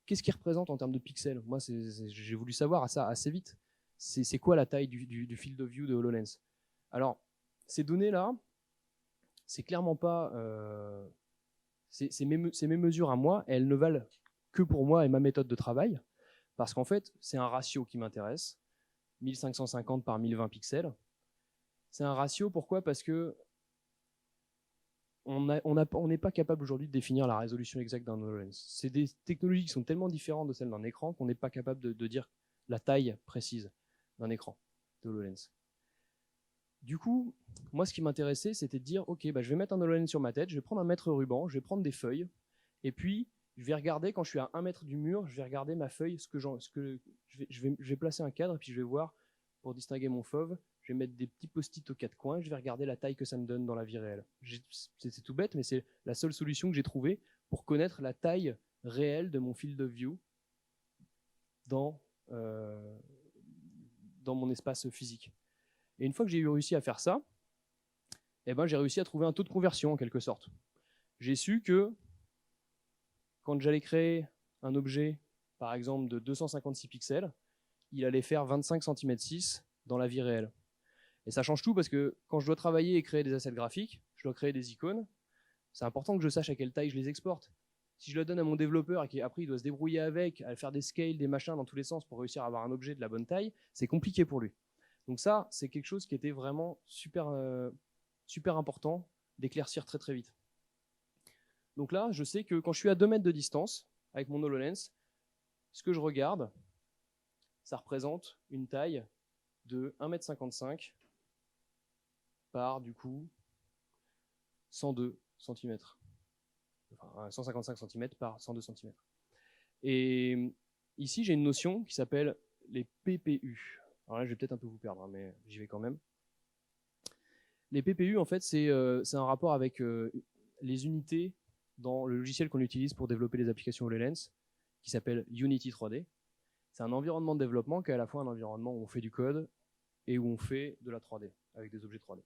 qu'est-ce qu'il représente en termes de pixels? Moi, j'ai voulu savoir ça assez vite. C'est quoi la taille du field of view de HoloLens? Alors, ces données-là, c'est clairement pas... c'est mes mesures à moi, elles ne valent que pour moi et ma méthode de travail, parce qu'en fait, c'est un ratio qui m'intéresse, 1550 par 1020 pixels. C'est un ratio, pourquoi? Parce que on n'est pas capable aujourd'hui de définir la résolution exacte d'un HoloLens. C'est des technologies qui sont tellement différentes de celles d'un écran qu'on n'est pas capable de dire la taille précise d'un écran de HoloLens. Du coup, moi, ce qui m'intéressait, c'était de dire, ok, je vais mettre un HoloLens sur ma tête, je vais prendre un mètre ruban, je vais prendre des feuilles, et puis je vais regarder, quand je suis à 1 mètre du mur, je vais regarder ma feuille, je vais placer un cadre, et puis je vais voir, pour distinguer mon FOV, je vais mettre des petits post-it aux 4 coins, je vais regarder la taille que ça me donne dans la vie réelle. C'est tout bête, mais c'est la seule solution que j'ai trouvée pour connaître la taille réelle de mon field of view dans mon espace physique. Et une fois que j'ai réussi à faire ça, j'ai réussi à trouver un taux de conversion en quelque sorte. J'ai su que quand j'allais créer un objet, par exemple de 256 pixels, il allait faire 25 cm6 dans la vie réelle. Et ça change tout parce que quand je dois travailler et créer des assets graphiques, je dois créer des icônes. c'est important que je sache à quelle taille je les exporte. Si je le donne à mon développeur et qu'après il doit se débrouiller avec, à faire des scales, des machins dans tous les sens pour réussir à avoir un objet de la bonne taille, c'est compliqué pour lui. Donc ça, c'est quelque chose qui était vraiment super important d'éclaircir très très vite. Donc là, je sais que quand je suis à 2 mètres de distance avec mon HoloLens, ce que je regarde, ça représente une taille de 1,55 m par du coup 102 cm. Enfin, 155 cm par 102 cm. Et ici, j'ai une notion qui s'appelle les PPU. Alors là, je vais peut-être un peu vous perdre, hein, mais j'y vais quand même. Les PPU, en fait, c'est un rapport avec les unités dans le logiciel qu'on utilise pour développer les applications HoloLens, qui s'appelle Unity 3D. C'est un environnement de développement qui est à la fois un environnement où on fait du code et où on fait de la 3D, avec des objets 3D.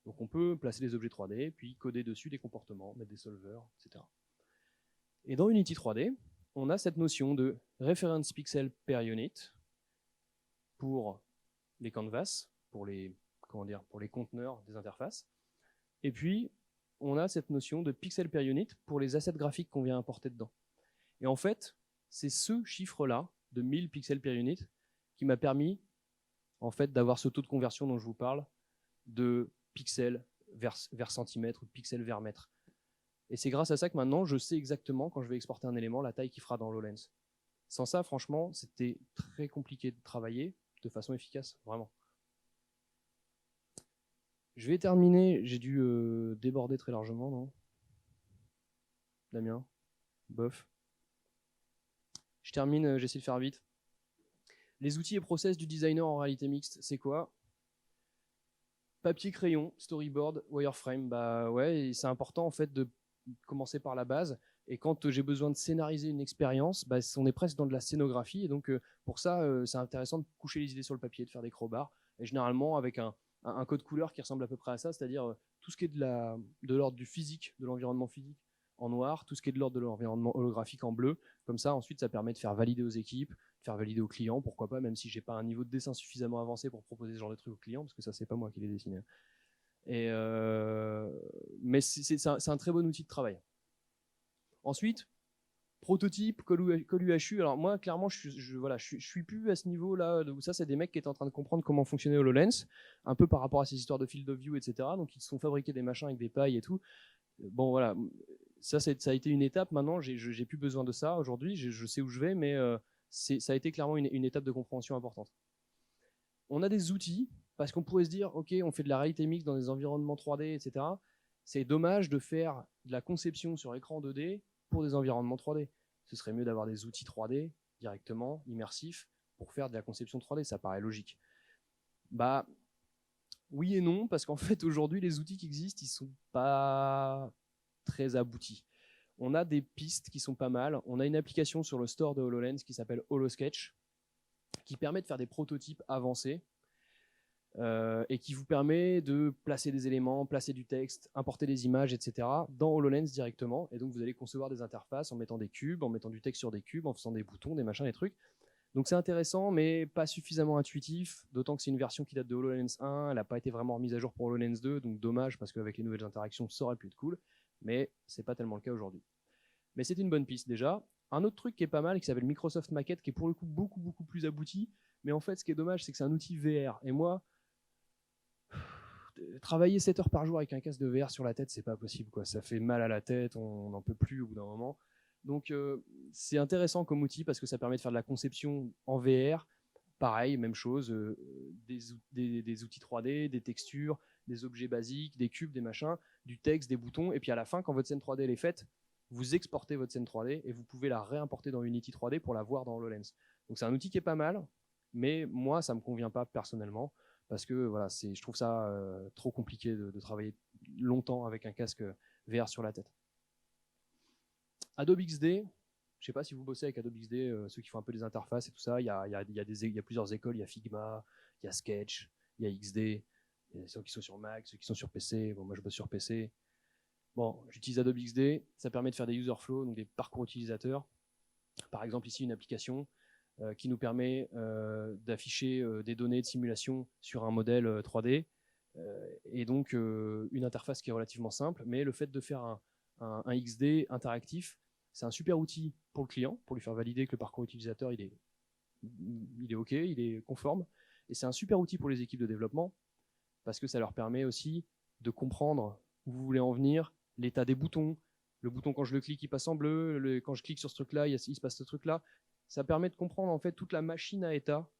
Donc on peut placer des objets 3D, puis coder dessus des comportements, mettre des solvers, etc. Et dans Unity 3D, on a cette notion de reference pixel per unit pour les canvas, pour les conteneurs des interfaces. Et puis, on a cette notion de pixel per unit pour les assets graphiques qu'on vient importer dedans. Et en fait, c'est ce chiffre-là, de 1000 pixels per unit, qui m'a permis en fait, d'avoir ce taux de conversion dont je vous parle, de pixels vers centimètre ou de pixels vers mètre. Et c'est grâce à ça que maintenant, je sais exactement, quand je vais exporter un élément, la taille qu'il fera dans HoloLens. Sans ça, franchement, c'était très compliqué de travailler de façon efficace, vraiment. Je vais terminer, j'ai dû déborder très largement, non? Damien? Bof. Je termine, j'essaie de faire vite. Les outils et process du designer en réalité mixte, c'est quoi? Papier, crayon, storyboard, wireframe. Bah ouais, c'est important en fait de commencer par la base. Et quand j'ai besoin de scénariser une expérience, bah, on est presque dans de la scénographie. Et donc pour ça, c'est intéressant de coucher les idées sur le papier, de faire des crowbars. Et généralement avec un code couleur qui ressemble à peu près à ça, c'est-à-dire tout ce qui est de l'ordre du physique, de l'environnement physique en noir, tout ce qui est de l'ordre de l'environnement holographique en bleu. Comme ça, ensuite, ça permet de faire valider aux équipes, faire valider aux clients, pourquoi pas, même si j'ai pas un niveau de dessin suffisamment avancé pour proposer ce genre de trucs aux clients, parce que ça, c'est pas moi qui les dessine. Et mais c'est un très bon outil de travail. Ensuite, prototype, call UHU. Alors moi, clairement, je suis plus à ce niveau-là, où ça, c'est des mecs qui étaient en train de comprendre comment fonctionnait HoloLens, un peu par rapport à ces histoires de field of view, etc. Donc ils se sont fabriqués des machins avec des pailles et tout. Bon, voilà, ça a été une étape. Maintenant, j'ai plus besoin de ça aujourd'hui. Je sais où je vais, mais ça a été clairement une étape de compréhension importante. On a des outils, parce qu'on pourrait se dire, ok, on fait de la réalité mixte dans des environnements 3D, etc. C'est dommage de faire de la conception sur écran 2D pour des environnements 3D. Ce serait mieux d'avoir des outils 3D directement, immersifs, pour faire de la conception 3D. Ça paraît logique. Bah, oui et non, parce qu'en fait, aujourd'hui, les outils qui existent, ils sont pas très aboutis. On a des pistes qui sont pas mal. On a une application sur le store de HoloLens qui s'appelle HoloSketch, qui permet de faire des prototypes avancés et qui vous permet de placer des éléments, placer du texte, importer des images, etc. dans HoloLens directement. Et donc, vous allez concevoir des interfaces en mettant des cubes, en mettant du texte sur des cubes, en faisant des boutons, des machins, des trucs. Donc c'est intéressant, mais pas suffisamment intuitif, d'autant que c'est une version qui date de HoloLens 1, elle n'a pas été vraiment remise à jour pour HoloLens 2, donc dommage, parce qu'avec les nouvelles interactions, ça aurait pu être cool, mais c'est pas tellement le cas aujourd'hui. Mais c'est une bonne piste déjà. Un autre truc qui est pas mal, qui s'appelle Microsoft Maquette, qui est pour le coup beaucoup plus abouti, mais en fait, ce qui est dommage, c'est que c'est un outil VR, et moi, travailler 7 heures par jour avec un casque de VR sur la tête, c'est pas possible, quoi. Ça fait mal à la tête, on n'en peut plus au bout d'un moment. Donc c'est intéressant comme outil parce que ça permet de faire de la conception en VR. Pareil, même chose, des outils 3D, des textures, des objets basiques, des cubes, des machins, du texte, des boutons. Et puis à la fin, quand votre scène 3D elle est faite, vous exportez votre scène 3D et vous pouvez la réimporter dans Unity 3D pour la voir dans HoloLens. Donc c'est un outil qui est pas mal, mais moi ça me convient pas personnellement parce que voilà, je trouve ça trop compliqué de travailler longtemps avec un casque VR sur la tête. Adobe XD, je sais pas si vous bossez avec Adobe XD, ceux qui font un peu des interfaces et tout ça, il y a plusieurs écoles, il y a Figma, il y a Sketch, il y a XD, il y a ceux qui sont sur Mac, ceux qui sont sur PC, bon moi je bosse sur PC. Bon, j'utilise Adobe XD, ça permet de faire des user flows, donc des parcours utilisateurs. Par exemple ici une application qui nous permet d'afficher des données de simulation sur un modèle 3D Et donc une interface qui est relativement simple, mais le fait de faire un XD interactif, c'est un super outil pour le client, pour lui faire valider que le parcours utilisateur il est OK, il est conforme, et c'est un super outil pour les équipes de développement, parce que ça leur permet aussi de comprendre où vous voulez en venir, l'état des boutons, le bouton quand je le clique il passe en bleu, quand je clique sur ce truc-là, il se passe ce truc-là. Ça permet de comprendre en fait toute la machine à état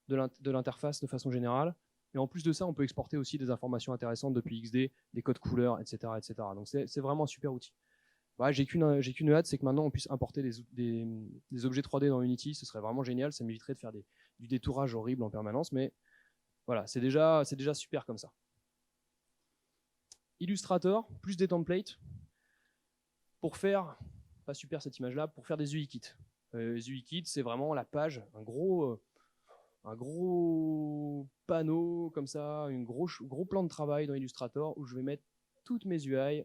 de l'interface de façon générale. Et en plus de ça, on peut exporter aussi des informations intéressantes depuis XD, des codes couleurs, etc. etc. Donc c'est vraiment un super outil. Ouais, j'ai qu'une hâte, c'est que maintenant on puisse importer des objets 3D dans Unity. Ce serait vraiment génial, ça m'éviterait de faire du détourage horrible en permanence, mais voilà, c'est déjà super comme ça. Illustrator, plus des templates, pour faire, pas super cette image-là, pour faire des UI kits. Les UI kits, c'est vraiment la page, un gros panneau comme ça, un gros plan de travail dans Illustrator où je vais mettre toutes mes UI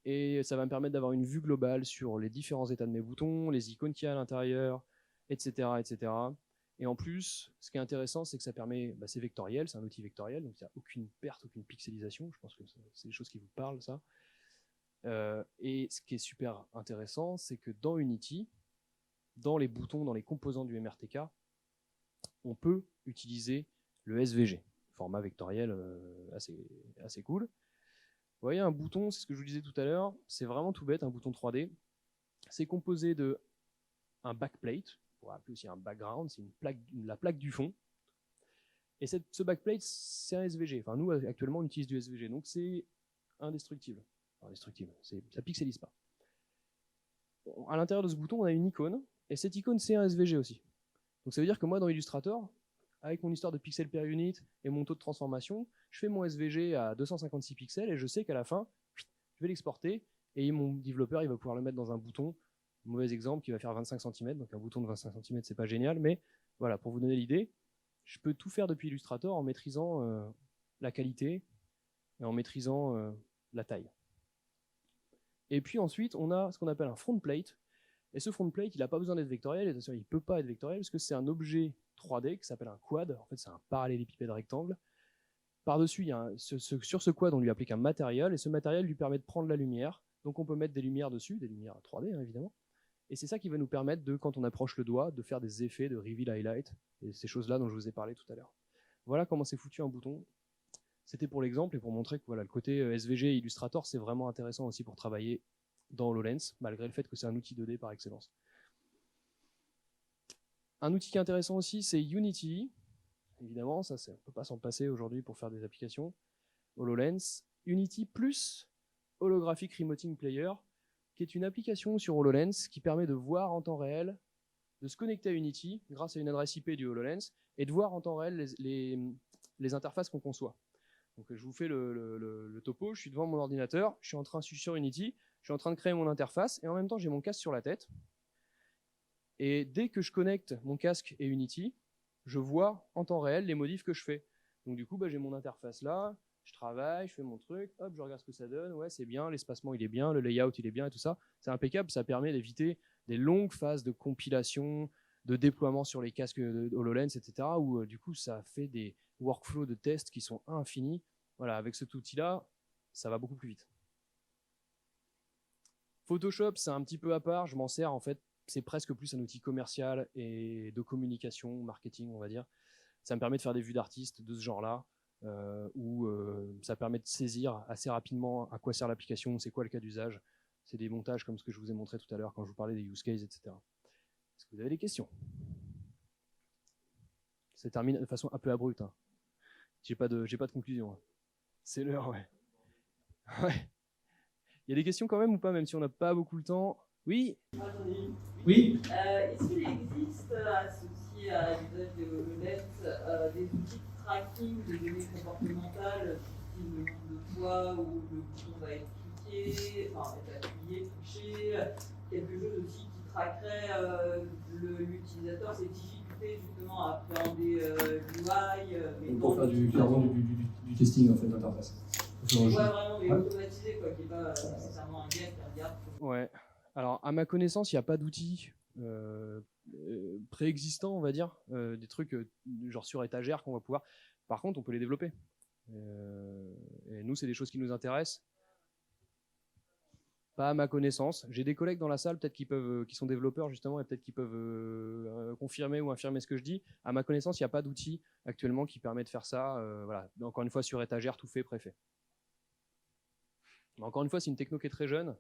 et ça va me permettre d'avoir une vue globale sur les différents états de mes boutons, les icônes qu'il y a à l'intérieur, etc., etc. Et en plus, ce qui est intéressant, c'est que ça permet, c'est vectoriel, c'est un outil vectoriel, donc il n'y a aucune perte, aucune pixelisation. Je pense que c'est des choses qui vous parlent, ça. Et ce qui est super intéressant, c'est que dans Unity, dans les boutons, dans les composants du MRTK, on peut utiliser le SVG, format vectoriel assez cool. Vous voyez, un bouton, c'est ce que je vous disais tout à l'heure, c'est vraiment tout bête, un bouton 3D. C'est composé de un backplate, on pourrait appeler aussi un background, c'est la plaque du fond. Et ce backplate, c'est un SVG. Enfin, nous, actuellement, on utilise du SVG, donc c'est indestructible. Indestructible, ça pixelise pas. À l'intérieur de ce bouton, on a une icône, et cette icône, c'est un SVG aussi. Donc ça veut dire que moi, dans Illustrator, avec mon histoire de pixels per unit et mon taux de transformation, je fais mon SVG à 256 pixels et je sais qu'à la fin, je vais l'exporter et mon développeur il va pouvoir le mettre dans un bouton, mauvais exemple, qui va faire 25 cm. Donc un bouton de 25 cm, c'est pas génial, mais voilà, pour vous donner l'idée, je peux tout faire depuis Illustrator en maîtrisant la qualité et en maîtrisant la taille. Et puis ensuite, on a ce qu'on appelle un front plate. Et ce front plate, il n'a pas besoin d'être vectoriel, et attention, il ne peut pas être vectoriel parce que c'est un objet 3D qui s'appelle un quad. En fait, c'est un parallélépipède rectangle. Par-dessus, sur ce quad, on lui applique un matériel, et ce matériel lui permet de prendre la lumière. Donc on peut mettre des lumières dessus, des lumières 3D, hein, évidemment. Et c'est ça qui va nous permettre, quand on approche le doigt, de faire des effets de reveal highlight, et ces choses-là dont je vous ai parlé tout à l'heure. Voilà comment c'est foutu un bouton. C'était pour l'exemple et pour montrer que voilà, le côté SVG et Illustrator, c'est vraiment intéressant aussi pour travailler dans HoloLens, malgré le fait que c'est un outil 2D par excellence. Un outil qui est intéressant aussi, c'est Unity. Évidemment, ça, on ne peut pas s'en passer aujourd'hui pour faire des applications. HoloLens. Unity plus Holographic Remoting Player, qui est une application sur HoloLens qui permet de voir en temps réel, de se connecter à Unity grâce à une adresse IP du HoloLens et de voir en temps réel les interfaces qu'on conçoit. Donc je vous fais le topo, je suis devant mon ordinateur, je suis sur Unity, je suis en train de créer mon interface et en même temps j'ai mon casque sur la tête. Et dès que je connecte mon casque et Unity, je vois en temps réel les modifs que je fais. Donc du coup, j'ai mon interface là, je travaille, je fais mon truc, hop, je regarde ce que ça donne, ouais, c'est bien, l'espacement il est bien, le layout il est bien et tout ça. C'est impeccable, ça permet d'éviter des longues phases de compilation, de déploiement sur les casques de HoloLens, etc. où du coup ça fait des workflows de tests qui sont infinis. Voilà, avec cet outil-là, ça va beaucoup plus vite. Photoshop, c'est un petit peu à part, je m'en sers en fait, c'est presque plus un outil commercial et de communication, marketing, on va dire. Ça me permet de faire des vues d'artistes de ce genre-là, où ça permet de saisir assez rapidement à quoi sert l'application, c'est quoi le cas d'usage. C'est des montages comme ce que je vous ai montré tout à l'heure quand je vous parlais des use cases, etc. Est-ce que vous avez des questions? Ça termine de façon un peu abrupte. Hein. J'ai pas de conclusion. Hein. C'est l'heure, ouais. Ouais. Il y a des questions quand même ou pas, même si on n'a pas beaucoup le temps? Oui. Oui. Est-ce qu'il existe, associé à l'usage des HoloLens, des outils de tracking des données comportementales, style le nombre de fois où le bouton va être cliqué, enfin être appuyé, touché, quelque chose aussi qui traquerait l'utilisateur, ses difficultés justement à appréhender l'UI. Pour faire du testing en fait d'interface. Ouais, vraiment, mais automatisé, quoi, qui n'est pas nécessairement un gars qui regarde. Ouais. Alors, à ma connaissance, il n'y a pas d'outils préexistants, on va dire, des trucs genre sur étagère qu'on va pouvoir. Par contre, on peut les développer. Et nous, c'est des choses qui nous intéressent. Pas à ma connaissance. J'ai des collègues dans la salle, peut-être qui sont développeurs justement, et peut-être qui peuvent confirmer ou infirmer ce que je dis. À ma connaissance, il n'y a pas d'outil actuellement qui permet de faire ça. Voilà. Encore une fois, sur étagère, tout fait, préfet. Mais encore une fois, c'est une techno qui est très jeune.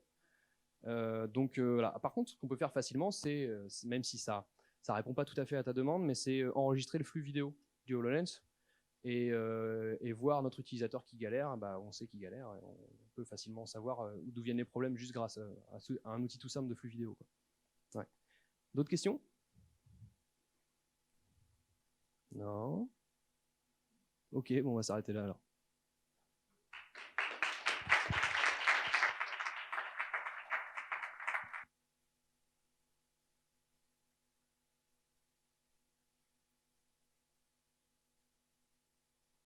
Voilà. Par contre, ce qu'on peut faire facilement, c'est, même si ça répond pas tout à fait à ta demande, mais c'est enregistrer le flux vidéo du HoloLens et voir notre utilisateur qui galère. Bah, on sait qu'il galère, et on peut facilement savoir d'où viennent les problèmes juste grâce à un outil tout simple de flux vidéo, quoi. Ouais. D'autres questions? Non? Ok, bon, on va s'arrêter là alors.